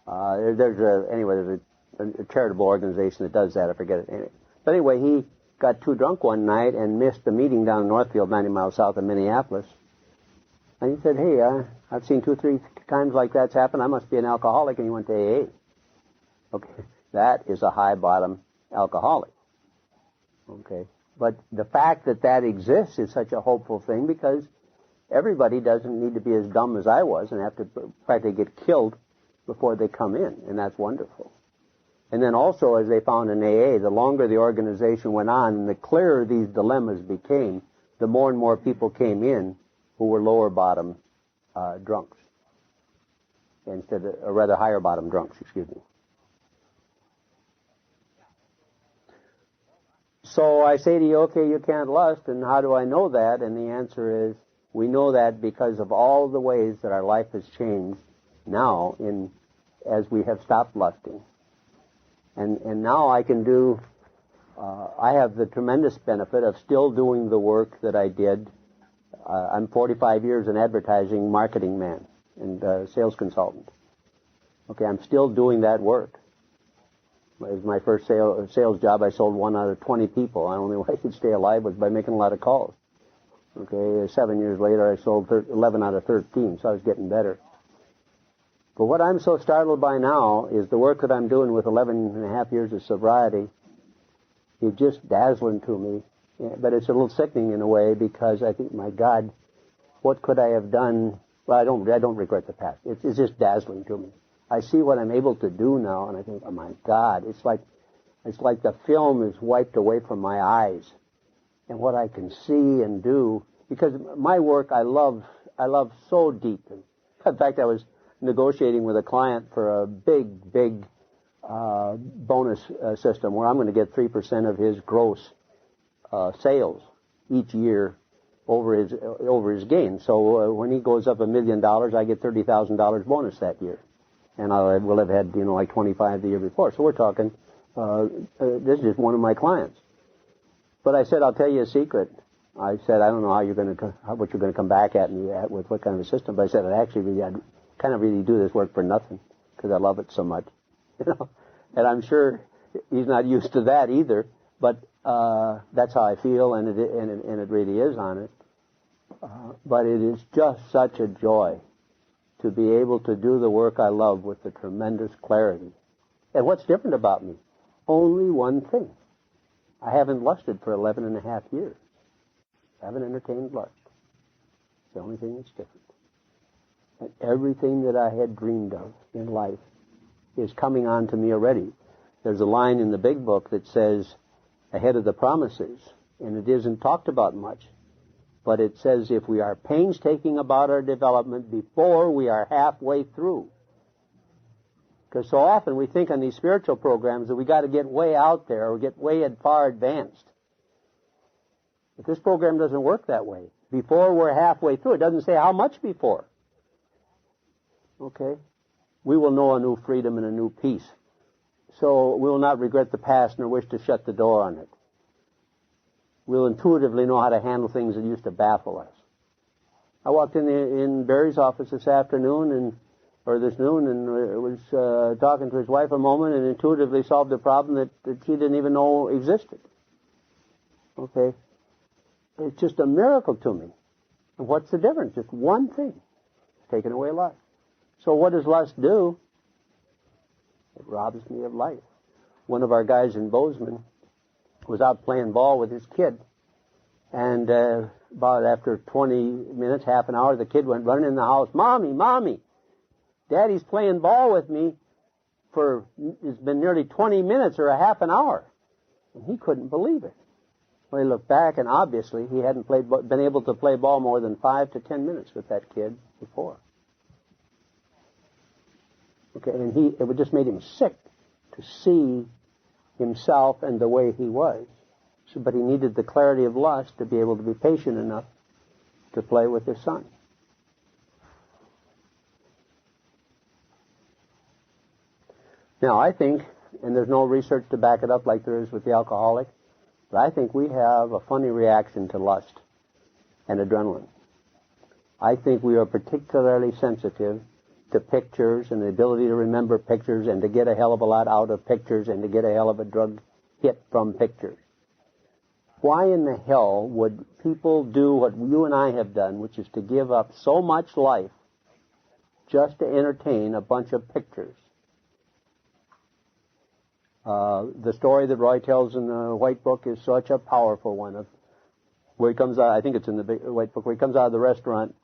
There's a charitable organization that does that. I forget it. But anyway, he got too drunk one night and missed the meeting down in Northfield, 90 miles south of Minneapolis. And he said, hey, I've seen 2-3 times like that's happened. I must be an alcoholic. And he went to AA. Okay, that is a high-bottom alcoholic. Okay, but the fact that exists is such a hopeful thing, because everybody doesn't need to be as dumb as I was and have to practically get killed before they come in, and that's wonderful. And then also, as they found in AA, the longer the organization went on and the clearer these dilemmas became, the more and more people came in who were lower bottom drunks, or rather higher bottom drunks, excuse me. So I say to you, okay, you can't lust, and how do I know that? And the answer is, we know that because of all the ways that our life has changed now as we have stopped lusting. And now I can I have the tremendous benefit of still doing the work that I did. I'm 45 years an advertising marketing man and sales consultant. Okay, I'm still doing that work. It was my first sales job. I sold 1 out of 20 people. The only way I could stay alive was by making a lot of calls. Okay, 7 years later, I sold 11 out of 13, so I was getting better. But what I'm so startled by now is the work that I'm doing with 11 and a half years of sobriety is just dazzling to me. But it's a little sickening in a way, because I think, my God, what could I have done? Well, I don't regret the past. It's just dazzling to me. I see what I'm able to do now, and I think, oh my God, it's like the film is wiped away from my eyes, and what I can see and do, because my work I love so deeply. In fact, I was negotiating with a client for a big bonus system where I'm going to get 3% of his gross sales each year over his gain. So when he goes up $1 million, I get $30,000 bonus that year, and I will have had like 25 the year before. So we're talking. This is just one of my clients. But I said, I'll tell you a secret. I said, I don't know what you're going to come back at me at with what kind of a system. But I said, I'd kind of really do this work for nothing because I love it so much, And I'm sure he's not used to that either. But that's how I feel, and it really is honest. But it is just such a joy to be able to do the work I love with the tremendous clarity. And what's different about me? Only one thing. I haven't lusted for 11 and a half years. I haven't entertained lust. It's the only thing that's different. And everything that I had dreamed of in life is coming on to me already. There's a line in the big book that says, ahead of the promises, and it isn't talked about much, but it says if we are painstaking about our development before we are halfway through. Because so often we think on these spiritual programs that we got to get way out there or get way far advanced. But this program doesn't work that way. Before we're halfway through, it doesn't say how much before. Okay? We will know a new freedom and a new peace. So we will not regret the past nor wish to shut the door on it. We'll intuitively know how to handle things that used to baffle us. I walked in Barry's office this noon, and was talking to his wife a moment and intuitively solved a problem that she didn't even know existed. Okay? It's just a miracle to me. And what's the difference? Just one thing. It's taken away lust. So what does lust do? It robs me of life. One of our guys in Bozeman was out playing ball with his kid. And about after 20 minutes, half an hour, the kid went running in the house. Mommy, Daddy's playing ball with me it's been nearly 20 minutes or a half an hour. And he couldn't believe it. Well, he looked back, and obviously he hadn't been able to play ball more than 5 to 10 minutes with that kid before. Okay, and it just made him sick to see himself and the way he was. But he needed the clarity of lust to be able to be patient enough to play with his son. Now, I think, and there's no research to back it up like there is with the alcoholic, but I think we have a funny reaction to lust and adrenaline. I think we are particularly sensitive to pictures and the ability to remember pictures and to get a hell of a lot out of pictures and to get a hell of a drug hit from pictures. Why in the hell would people do what you and I have done, which is to give up so much life just to entertain a bunch of pictures? The story that Roy tells in the White Book is such a powerful one of where he comes out, I think it's in the White Book, where he comes out of the restaurant,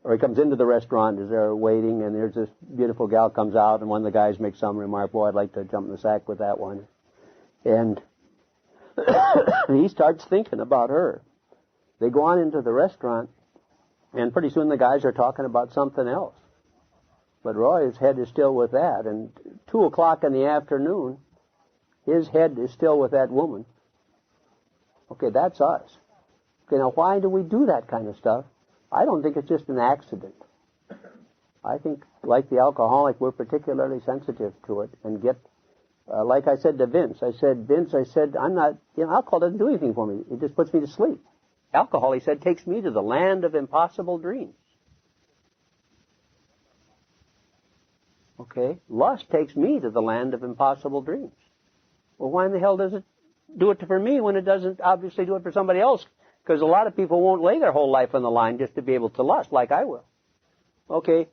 or he comes into the restaurant as they're waiting, and there's this beautiful gal comes out, and one of the guys makes some remark, boy, I'd like to jump in the sack with that one. And he starts thinking about her. They go on into the restaurant, and pretty soon the guys are talking about something else. But Roy's head is still with that, and 2 o'clock in the afternoon, his head is still with that woman. Okay, that's us. Okay, now why do we do that kind of stuff? I don't think it's just an accident. I think, like the alcoholic, we're particularly sensitive to it and get, like I said to Vince, I'm not, alcohol doesn't do anything for me. It just puts me to sleep. Alcohol, he said, takes me to the land of impossible dreams. Okay? Lust takes me to the land of impossible dreams. Well, why in the hell does it do it for me when it doesn't obviously do it for somebody else? Because a lot of people won't lay their whole life on the line just to be able to lust like I will. Okay?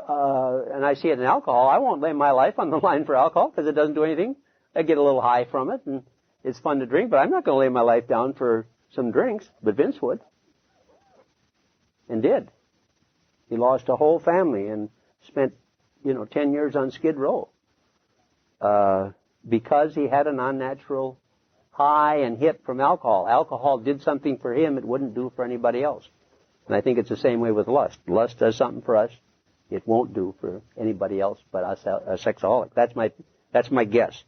And I see it in alcohol. I won't lay my life on the line for alcohol because it doesn't do anything. I get a little high from it, and it's fun to drink, but I'm not going to lay my life down for some drinks. But Vince would. And did. He lost a whole family and spent, 10 years on Skid Row. Because he had an unnatural high and hit from alcohol. Alcohol did something for him it wouldn't do for anybody else. And I think it's the same way with lust. Lust does something for us it won't do for anybody else but us, a sexaholic. That's my guess.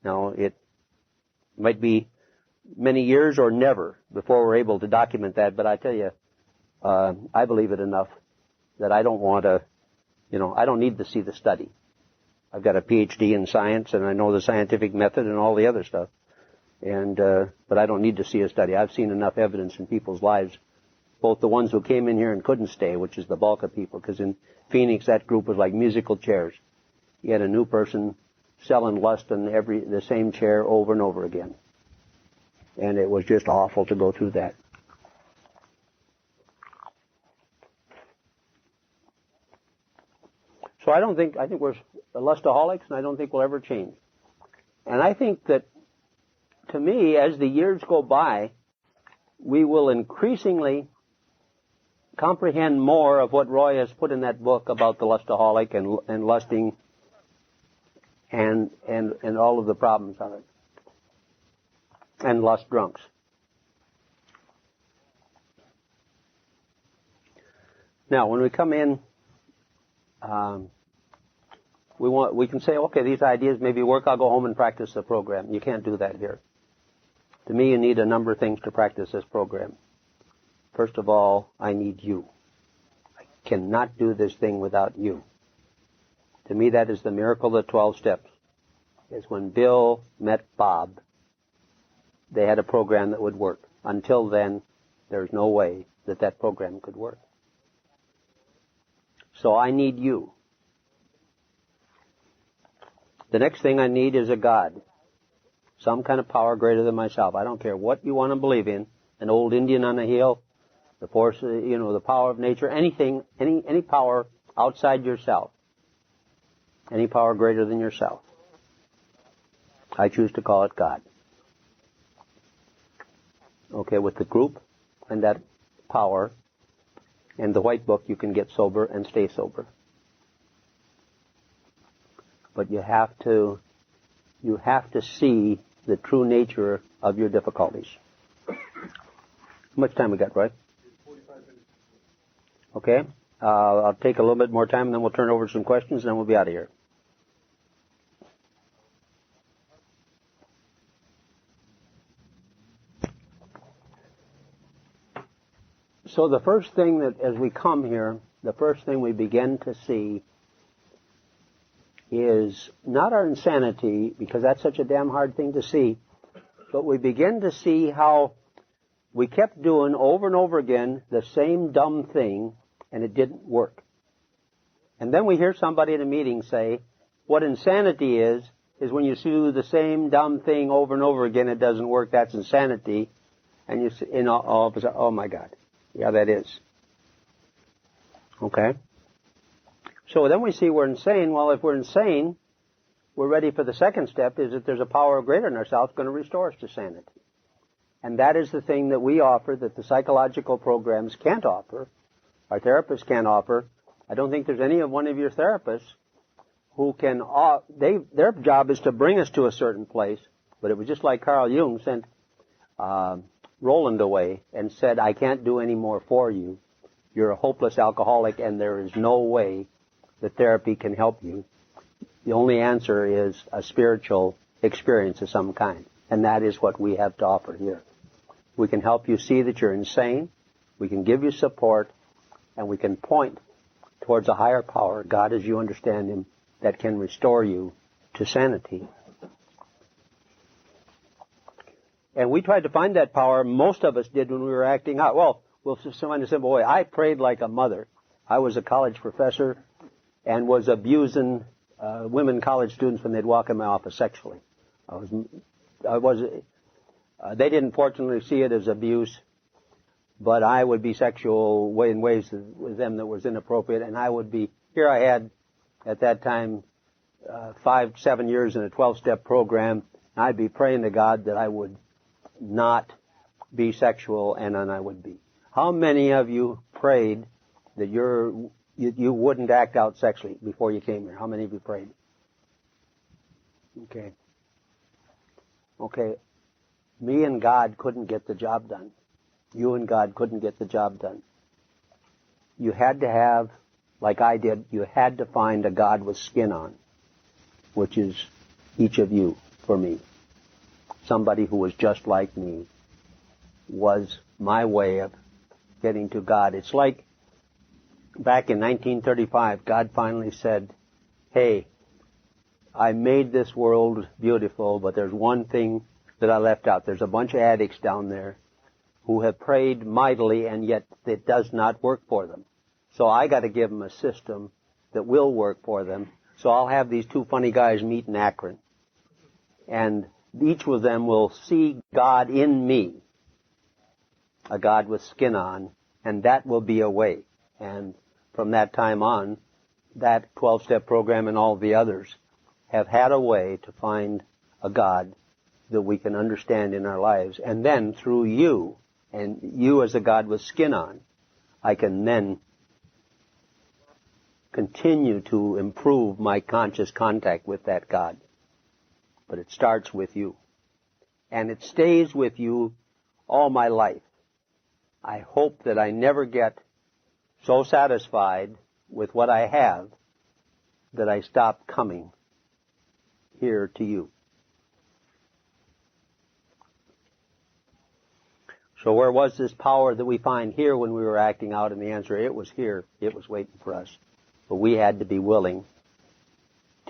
Now, it might be many years or never before we're able to document that. But I tell you, I believe it enough that I don't want to, I don't need to see the study. I've got a PhD in science, and I know the scientific method and all the other stuff. But I don't need to see a study. I've seen enough evidence in people's lives, both the ones who came in here and couldn't stay, which is the bulk of people, because in Phoenix that group was like musical chairs. You had a new person selling lust in the same chair over and over again. And it was just awful to go through that. So I think we're lustaholics, and I don't think we'll ever change. And I think that, to me, as the years go by, we will increasingly comprehend more of what Roy has put in that book about the lustaholic and lusting and all of the problems of it. And lust drunks. Now, when we come in, we can say, okay, these ideas maybe work, I'll go home and practice the program. You can't do that here. To me, you need a number of things to practice this program. First of all, I need you. I cannot do this thing without you. To me, that is the miracle of the 12 steps. Is when Bill met Bob, they had a program that would work. Until then, there's no way that program could work. So I need you. The next thing I need is a God. Some kind of power greater than myself. I don't care what you want to believe in. An old Indian on a hill, the force, the power of nature, anything, any power outside yourself. Any power greater than yourself. I choose to call it God. Okay, with the group and that power and the white book, you can get sober and stay sober. But you have to see the true nature of your difficulties. How much time we got, Roy? 45 minutes. Okay. I'll take a little bit more time, and then we'll turn over some questions, and then we'll be out of here. So the first thing that, as we come here, the first thing we begin to see is not our insanity, because that's such a damn hard thing to see, but we begin to see how we kept doing over and over again the same dumb thing, and it didn't work. And then we hear somebody in a meeting say, what insanity is when you do the same dumb thing over and over again, it doesn't work, that's insanity. And all of a sudden, oh my God. Yeah, that is. Okay? So then we see we're insane. Well, if we're insane, we're ready for the second step, is that there's a power greater than ourselves going to restore us to sanity. And that is the thing that we offer that the psychological programs can't offer, our therapists can't offer. I don't think there's any one of your therapists who can, their job is to bring us to a certain place, but it was just like Carl Jung sent Roland away and said, I can't do any more for you. You're a hopeless alcoholic, and there is no way that therapy can help you. The only answer is a spiritual experience of some kind, and that is what we have to offer here. We can help you see that you're insane, we can give you support, and we can point towards a higher power, God as you understand Him, that can restore you to sanity. And we tried to find that power, most of us did when we were acting out. Well, we'll find a simple way. I prayed like a mother. I was a college professor and was abusing women college students when they'd walk in my office sexually. They didn't fortunately see it as abuse, but I would be sexual in ways with them that was inappropriate, and I would be, here I had, at that time, 5-7 years in a 12-step program, and I'd be praying to God that I would not be sexual, and then I would be. How many of you prayed that you wouldn't act out sexually before you came here? How many of you prayed? Okay. Me and God couldn't get the job done. You and God couldn't get the job done. You had to have, like I did, you had to find a God with skin on, which is each of you for me. somebody who was just like me was my way of getting to God. It's like back in 1935, God finally said, hey, I made this world beautiful, but there's one thing that I left out. There's a bunch of addicts down there who have prayed mightily, and yet it does not work for them. So I got to give them a system that will work for them. So I'll have these two funny guys meet in Akron, and each of them will see God in me, a God with skin on, and that will be a way. And from that time on, that 12-step program and all the others have had a way to find a God that we can understand in our lives. And then through you, and you as a God with skin on, I can then continue to improve my conscious contact with that God. But it starts with you. And it stays with you all my life. I hope that I never get so satisfied with what I have that I stop coming here to you. So where was this power that we find here when we were acting out? And the answer, it was here. It was waiting for us. But we had to be willing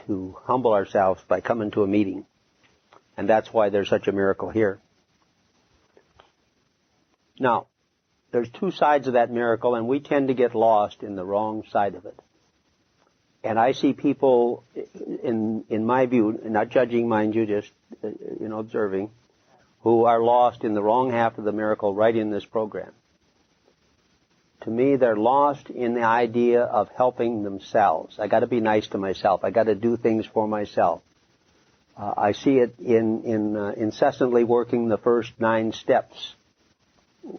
to humble ourselves by coming to a meeting. And that's why there's such a miracle here. Now, there's two sides of that miracle, and we tend to get lost in the wrong side of it. And I see people, in my view, not judging, mind you, just observing, who are lost in the wrong half of the miracle right in this program. To me, they're lost in the idea of helping themselves. I got to be nice to myself. I got to do things for myself. I see it in incessantly working the first 9 steps,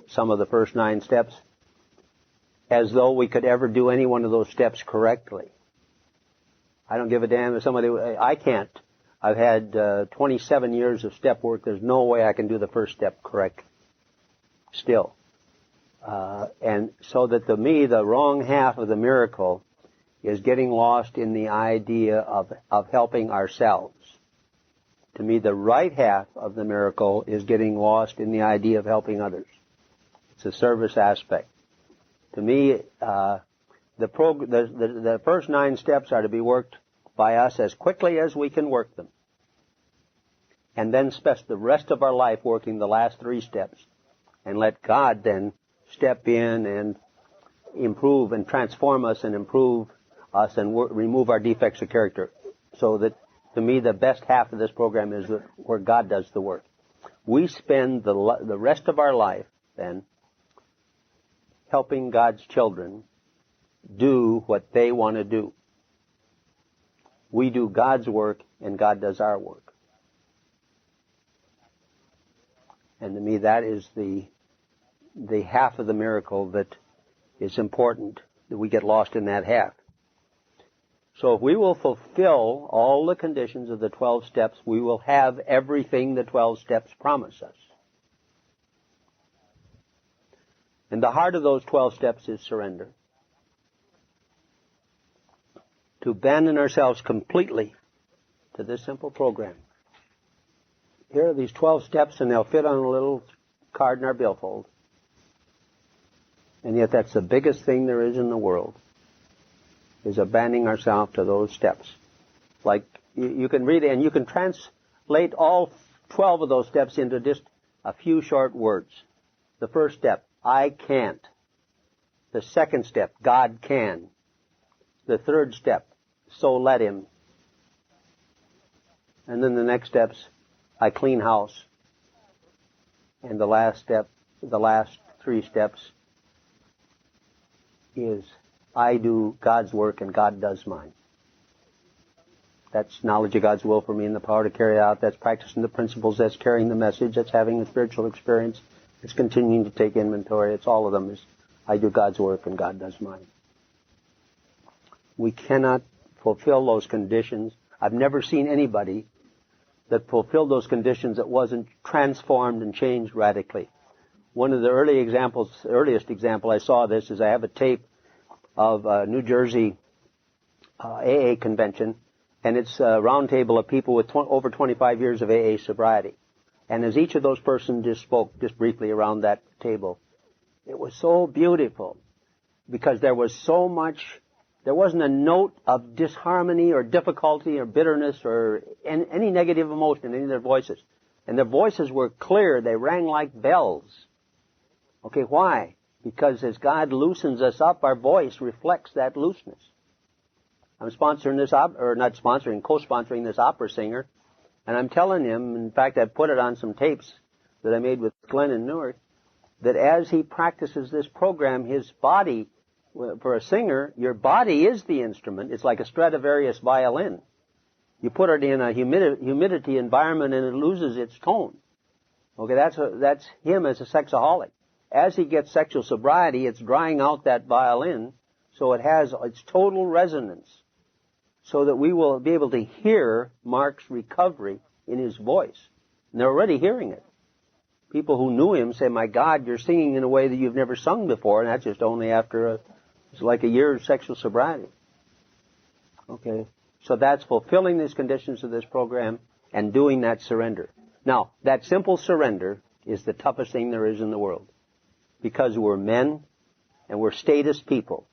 some of the first 9 steps, as though we could ever do any one of those steps correctly. I don't give a damn if somebody, I can't. I've had 27 years of step work. There's no way I can do the first step correctly. Still. And so that to me, the wrong half of the miracle is getting lost in the idea of helping ourselves. To me, the right half of the miracle is getting lost in the idea of helping others. It's a service aspect. To me, the first 9 steps are to be worked by us as quickly as we can work them. And then spend the rest of our life working the last 3 steps. And let God then step in and improve and transform us and improve us and remove our defects of character. So that, to me, the best half of this program is where God does the work. We spend the rest of our life, then, helping God's children do what they want to do. We do God's work, and God does our work. And to me, that is the half of the miracle that is important, that we get lost in that half. So if we will fulfill all the conditions of the 12 steps, we will have everything the 12 steps promise us. And the heart of those 12 steps is surrender. To abandon ourselves completely to this simple program. Here are these 12 steps, and they'll fit on a little card in our billfold. And yet that's the biggest thing there is in the world, is abandoning ourselves to those steps. Like, you can read it, and you can translate all 12 of those steps into just a few short words. The first step, I can't. The second step, God can. The third step, so let Him. And then the next steps, I clean house. And the last step, the last 3 steps is I do God's work and God does mine. That's knowledge of God's will for me and the power to carry it out. That's practicing the principles. That's carrying the message. That's having a spiritual experience. It's continuing to take inventory. It's all of them. Is I do God's work and God does mine. We cannot fulfill those conditions. I've never seen anybody that fulfilled those conditions that wasn't transformed and changed radically. One of the earliest example I saw of this is I have a tape of a New Jersey AA convention, and it's a round table of people with over 25 years of AA sobriety. And as each of those persons just spoke just briefly around that table, it was so beautiful because there was so much, there wasn't a note of disharmony or difficulty or bitterness or any negative emotion in any of their voices. And their voices were clear. They rang like bells. Okay, why? Because as God loosens us up, our voice reflects that looseness. I'm sponsoring this, co-sponsoring this opera singer, and I'm telling him, in fact, I put it on some tapes that I made with Glenn in Newark, that as he practices this program, his body, for a singer, your body is the instrument. It's like a Stradivarius violin. You put it in a humidity environment and it loses its tone. Okay, that's him as a sexaholic. As he gets sexual sobriety, it's drying out that violin so it has its total resonance, so that we will be able to hear Mark's recovery in his voice. And they're already hearing it. People who knew him say, my God, you're singing in a way that you've never sung before, and that's just only after it's like a year of sexual sobriety. Okay, so that's fulfilling these conditions of this program and doing that surrender. Now, that simple surrender is the toughest thing there is in the world, because we're men and we're status people.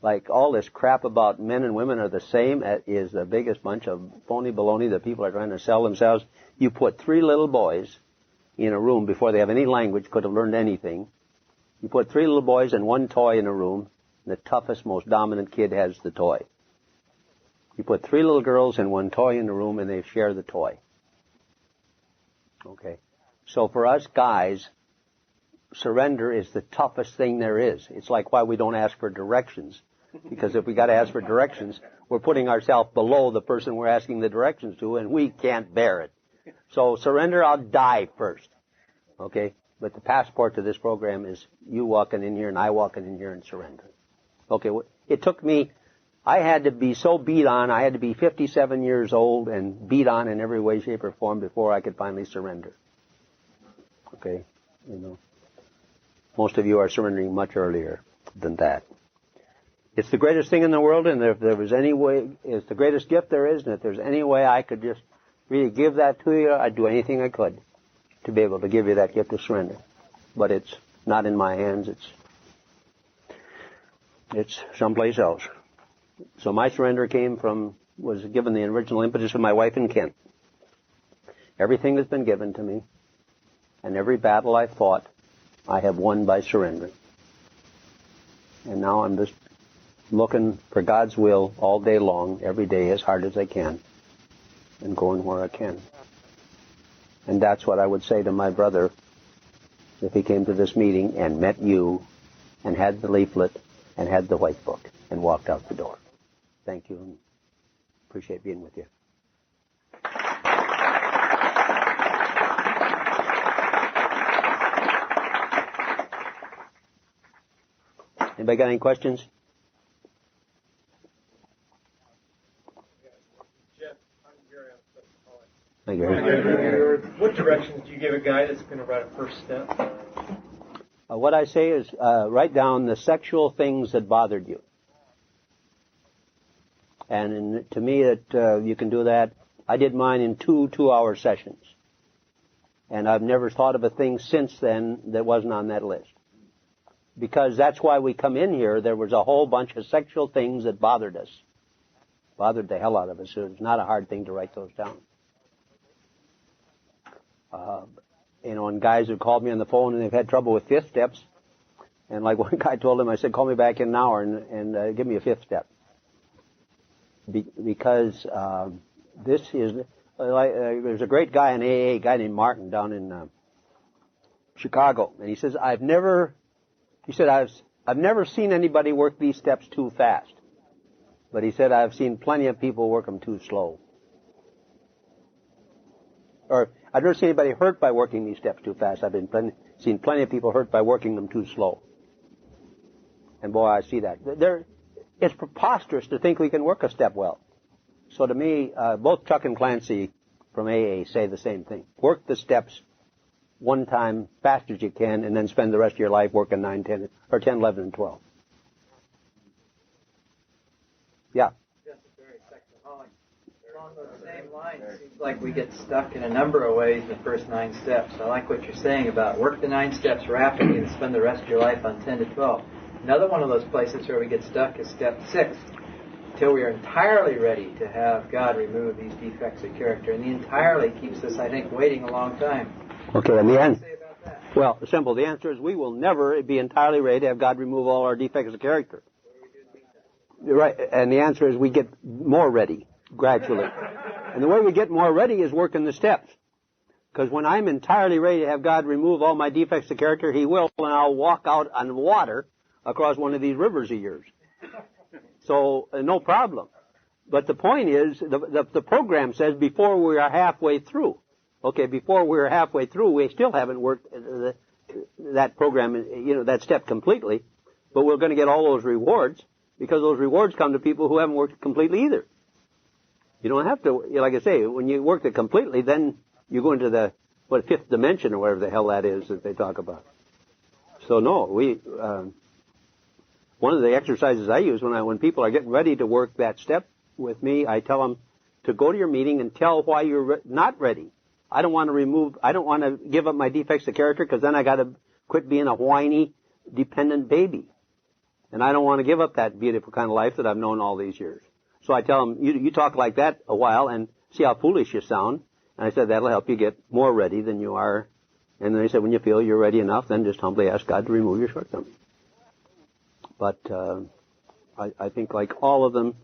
Like all this crap about men and women are the same is the biggest bunch of phony baloney that people are trying to sell themselves. You put 3 little boys in a room before they have any language, could have learned anything. You put 3 little boys and 1 toy in a room, and the toughest, most dominant kid has the toy. You put 3 little girls and 1 toy in the room, and they share the toy. Okay. So for us guys, surrender is the toughest thing there is. It's like why we don't ask for directions. Because if we got to ask for directions, we're putting ourselves below the person we're asking the directions to, and we can't bear it. So surrender, I'll die first. Okay? But the passport to this program is you walking in here and I walking in here and surrender. Okay, it took me, I had to be so beat on, I had to be 57 years old and beat on in every way, shape, or form before I could finally surrender. Okay? You know. Most of you are surrendering much earlier than that. It's the greatest thing in the world, and if there was any way, it's the greatest gift there is, and if there's any way I could just really give that to you, I'd do anything I could to be able to give you that gift of surrender. But it's not in my hands, it's someplace else. So my surrender was given the original impetus of my wife and Kent. Everything that's been given to me, and every battle I fought, I have won by surrendering. And now I'm just looking for God's will all day long, every day, as hard as I can, and going where I can. And that's what I would say to my brother if he came to this meeting and met you and had the leaflet and had the white book and walked out the door. Thank you, and appreciate being with you. Anybody got any questions? Jeff, I'm Gary. Thank you. What directions do you give a guy that's going to write a first step? What I say is write down the sexual things that bothered you. And to me, you can do that. I did mine in 2 2-hour sessions. And I've never thought of a thing since then that wasn't on that list. Because that's why we come in here. There was a whole bunch of sexual things that bothered us. Bothered the hell out of us. So it's not a hard thing to write those down. And guys have called me on the phone and they've had trouble with 5th steps. And like one guy told him, I said, call me back in an hour and give me a 5th step. Because this is, there's a great guy in AA, a guy named Martin down in Chicago. And he says, I've never seen anybody work these steps too fast. But he said, I've seen plenty of people work them too slow. Or, I've never seen anybody hurt by working these steps too fast. I've seen plenty of people hurt by working them too slow. And boy, I see that. It's preposterous to think we can work a step well. So to me, both Chuck and Clancy from AA say the same thing. Work the steps one time fast as you can, and then spend the rest of your life working 9, 10, or 10, 11, and 12. Yeah. Just very sexaholic. Along those same lines, it seems like we get stuck in a number of ways in the first 9 steps. I like what you're saying about work the 9 steps rapidly and spend the rest of your life on 10 to 12. Another one of those places where we get stuck is step 6. Until we are entirely ready to have God remove these defects of character. And the entirely keeps us, I think, waiting a long time. Okay, and the What do end. you say about that? Well, simple. The answer is we will never be entirely ready to have God remove all our defects of character. Right, and the answer is we get more ready, gradually. And the way we get more ready is working the steps. Because when I'm entirely ready to have God remove all my defects of character, He will, and I'll walk out on water across one of these rivers of yours. So, no problem. But the point is, the program says before we are halfway through. Okay, before we're halfway through, we still haven't worked that program, that step completely, but we're going to get all those rewards, because those rewards come to people who haven't worked completely either. You don't have to, like I say, when you work it completely, then you go into the, fifth dimension or whatever the hell that is that they talk about. So no, one of the exercises I use when people are getting ready to work that step with me, I tell them to go to your meeting and tell why you're not ready. I don't want to give up my defects of character, because then I got to quit being a whiny, dependent baby. And I don't want to give up that beautiful kind of life that I've known all these years. So I tell them, you talk like that a while and see how foolish you sound. And I said, that'll help you get more ready than you are. And then they said, when you feel you're ready enough, then just humbly ask God to remove your shortcomings. But I think like all of them,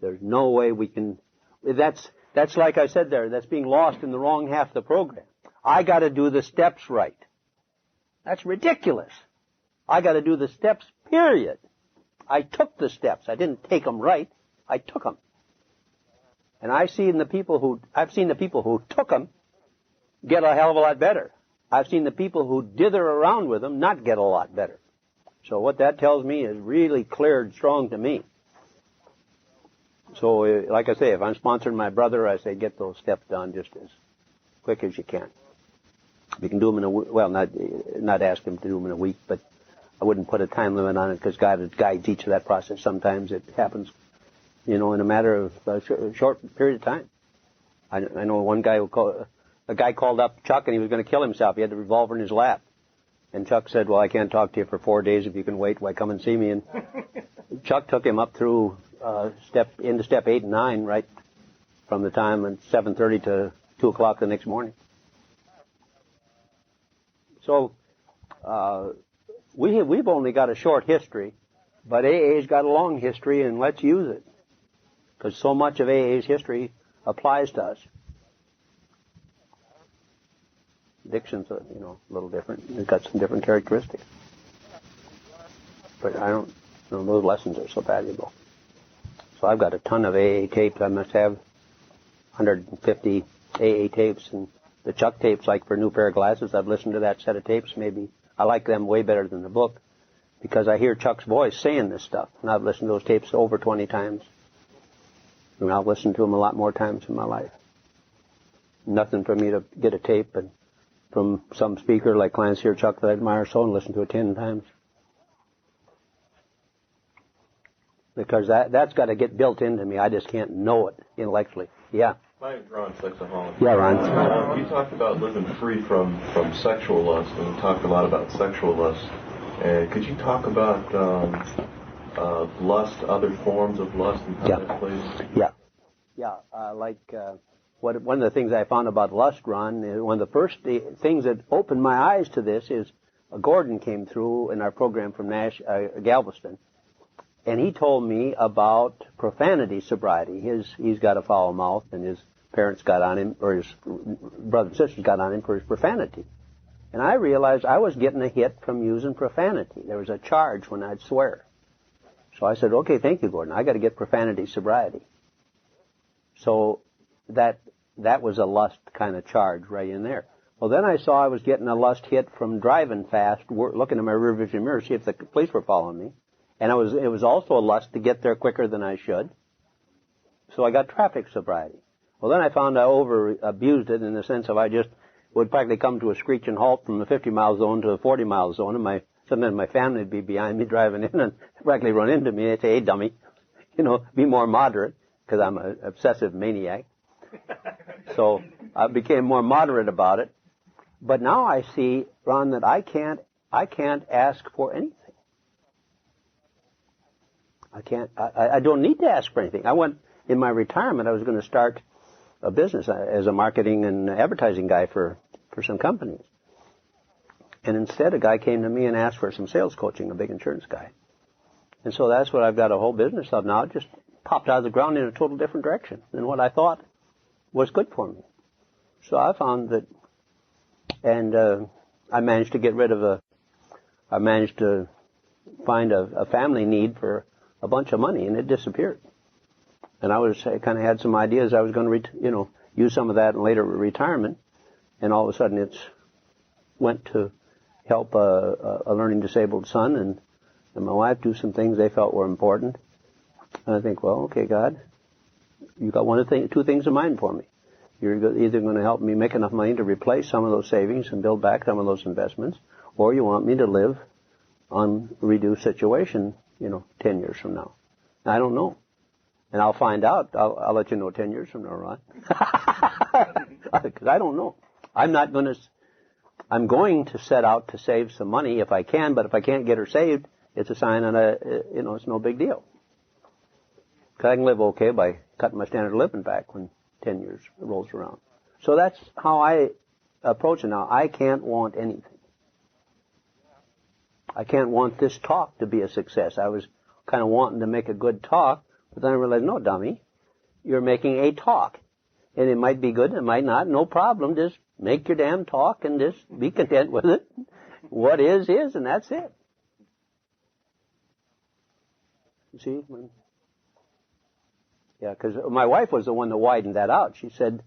there's no way we can... That's like I said there, that's being lost in the wrong half of the program. I got to do the steps right. That's ridiculous. I got to do the steps, period. I took the steps. I didn't take them right. I took them. And I've seen the people who took them get a hell of a lot better. I've seen the people who dither around with them not get a lot better. So what that tells me is really clear and strong to me. So, like I say, if I'm sponsoring my brother, I say get those steps done just as quick as you can. You can do them in a not ask him to do them in a week, but I wouldn't put a time limit on it, because God guides each of that process. Sometimes it happens, in a matter of a short period of time. I know one guy a guy called up Chuck, and he was going to kill himself. He had the revolver in his lap. And Chuck said, well, I can't talk to you for 4 days. If you can wait, why come and see me? And Chuck took him up through into step 8 and 9, right from the time at 7:30 to 2 o'clock the next morning. So we've only got a short history, but AA's got a long history, and let's use it, because so much of AA's history applies to us. Addiction's a little different. It's got some different characteristics, but I don't. Those lessons are so valuable. So I've got a ton of AA tapes. I must have 150 AA tapes, and the Chuck tapes, like for a new pair of glasses, I've listened to that set of tapes. Maybe I like them way better than the book, because I hear Chuck's voice saying this stuff, and I've listened to those tapes over 20 times. And I've listened to them a lot more times in my life. Nothing for me to get a tape and from some speaker like Clarence here, Chuck, that I admire so, and listen to it 10 times. Because that's got to get built into me. I just can't know it intellectually. Yeah. My name's Ron Sexaholic. Yeah, Ron. You talked about living free from sexual lust, and you talked a lot about sexual lust. And could you talk about lust, other forms of lust, and how that plays? Yeah. One of the things I found about lust, Ron, is one of the first things that opened my eyes to this is Gordon came through in our program from Galveston, and he told me about profanity sobriety. He's got a foul mouth, and his parents got on him, or his brothers and sisters got on him for his profanity. And I realized I was getting a hit from using profanity. There was a charge when I'd swear. So I said, okay, thank you, Gordon. I got to get profanity sobriety. So that was a lust kind of charge right in there. Well, then I saw I was getting a lust hit from driving fast, looking in my rear vision mirror, see if the police were following me. And it was also a lust to get there quicker than I should. So I got traffic sobriety. Well, then I found I over-abused it in the sense of I just would practically come to a screeching halt from the 50-mile zone to the 40-mile zone, and sometimes my family would be behind me driving in and practically run into me. They'd say, hey, dummy, be more moderate. because I'm an obsessive maniac. So I became more moderate about it. But now I see, Ron, that I can't ask for anything. I don't need to ask for anything. In my retirement, I was going to start a business as a marketing and advertising guy for some companies. And instead, a guy came to me and asked for some sales coaching, a big insurance guy. And so that's what I've got a whole business of now. It just popped out of the ground in a total different direction than what I thought was good for me. So I found that, and I managed to find a family need for a bunch of money, and it disappeared. And I kind of had some ideas I was going to, use some of that in later retirement, and all of a sudden went to help a learning disabled son and my wife do some things they felt were important. And I think, well, okay, God, you got two things in mind for me. You're either going to help me make enough money to replace some of those savings and build back some of those investments, or you want me to live on a reduced situation, 10 years from now. I don't know. And I'll find out. I'll let you know 10 years from now, Ron. Because I don't know. I'm going to set out to save some money if I can, but if I can't get her saved, it's a sign that, it's no big deal. Because I can live okay by cutting my standard of living back when 10 years rolls around. So that's how I approach it now. I can't want anything. I can't want this talk to be a success. I was kind of wanting to make a good talk, but then I realized, no, dummy, you're making a talk. And it might be good, it might not, no problem. Just make your damn talk and just be content with it. What is, and that's it. You see? Yeah, because my wife was the one that widened that out. She said,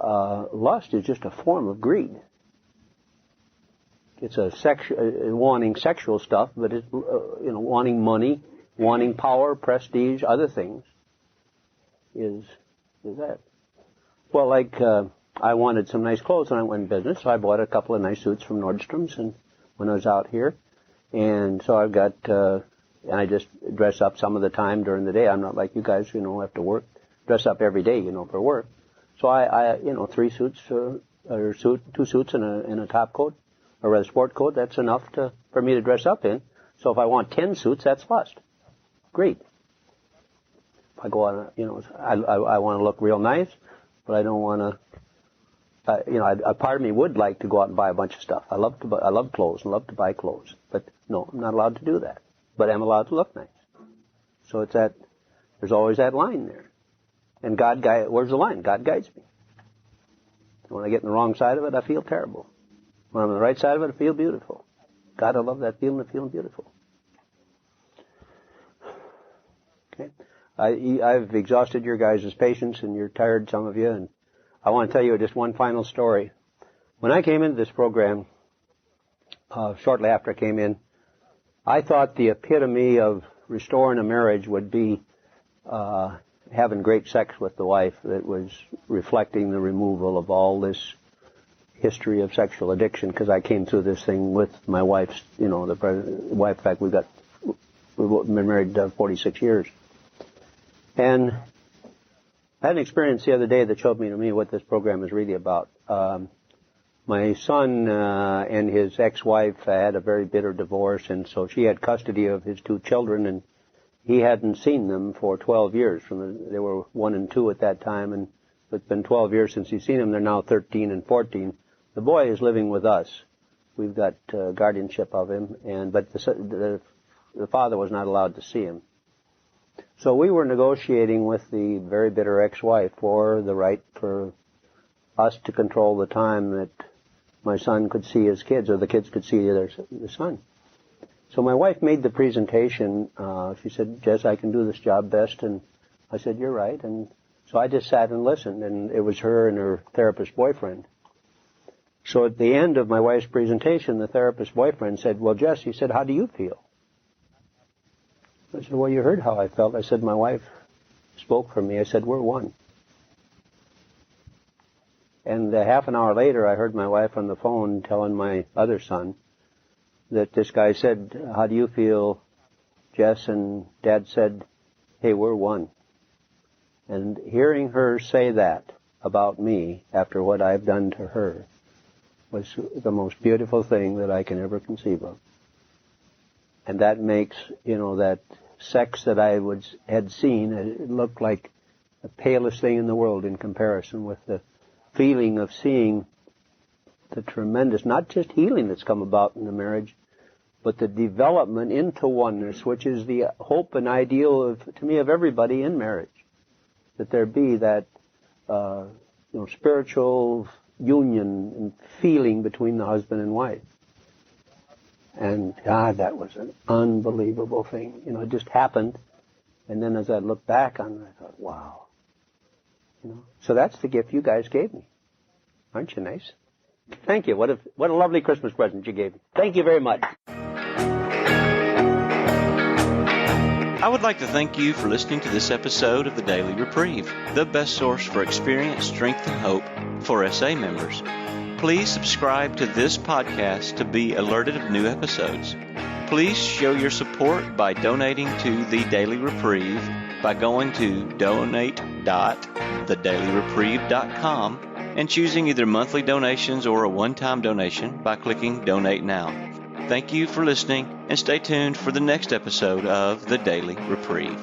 lust is just a form of greed. It's wanting sexual stuff, but it's, wanting money, wanting power, prestige, other things is that. Well, like, I wanted some nice clothes when I went in business, so I bought a couple of nice suits from Nordstrom's and when I was out here. And so I've got, and I just dress up some of the time during the day. I'm not like you guys, have to work, dress up every day, for work. So I 3 suits, or 2 suits and a top coat, or a sport coat, that's enough for me to dress up in. So if I want 10 suits, that's lust. Great. If I go on, I want to look real nice, but I don't want to, a part of me would like to go out and buy a bunch of stuff. I love clothes and love to buy clothes, but no, I'm not allowed to do that. But I'm allowed to look nice. So there's always that line there. And where's the line? God guides me. When I get on the wrong side of it, I feel terrible. When I'm on the right side of it, I feel beautiful. God, I love that feeling of feeling beautiful. Okay. I've exhausted your guys' patience, and you're tired, some of you, and I want to tell you just one final story. When I came into this program, shortly after I came in, I thought the epitome of restoring a marriage would be having great sex with the wife that was reflecting the removal of all this history of sexual addiction, because I came through this thing with my wife's, the wife, in fact, we've been married 46 years. And I had an experience the other day that showed me to me what this program is really about. My son and his ex-wife had a very bitter divorce, and so she had custody of his 2 children, and he hadn't seen them for 12 years. They were 1 and 2 at that time, and it's been 12 years since he's seen them. They're now 13 and 14. The boy is living with us. We've got guardianship of him, but the father was not allowed to see him. So we were negotiating with the very bitter ex-wife for the right for us to control the time that my son could see his kids, or the kids could see the son. So my wife made the presentation. She said, Jess, I can do this job best. And I said, you're right. And so I just sat and listened, and it was her and her therapist boyfriend. So at the end of my wife's presentation, the therapist boyfriend said, well, Jess, he said, how do you feel? I said, well, you heard how I felt. I said, my wife spoke for me. I said, we're one. And half an hour later, I heard my wife on the phone telling my other son that this guy said, how do you feel, Jess? And Dad said, hey, we're one. And hearing her say that about me after what I've done to her was the most beautiful thing that I can ever conceive of. And that makes, that sex that I had seen, it looked like the palest thing in the world in comparison with the feeling of seeing the tremendous, not just healing that's come about in the marriage, but the development into oneness, which is the hope and ideal to me, of everybody in marriage. That there be that, spiritual union and feeling between the husband and wife. And God, that was an unbelievable thing. It just happened. And then as I look back on it, I thought, wow. So that's the gift you guys gave me. Aren't you nice? Thank you. What a lovely Christmas present you gave me. Thank you very much. I would like to thank you for listening to this episode of the Daily Reprieve, the best source for experience, strength, and hope for SA members. Please subscribe to this podcast to be alerted of new episodes. Please show your support by donating to the Daily Reprieve by going to donate.thedailyreprieve.com and choosing either monthly donations or a one-time donation by clicking Donate Now. Thank you for listening, and stay tuned for the next episode of The Daily Reprieve.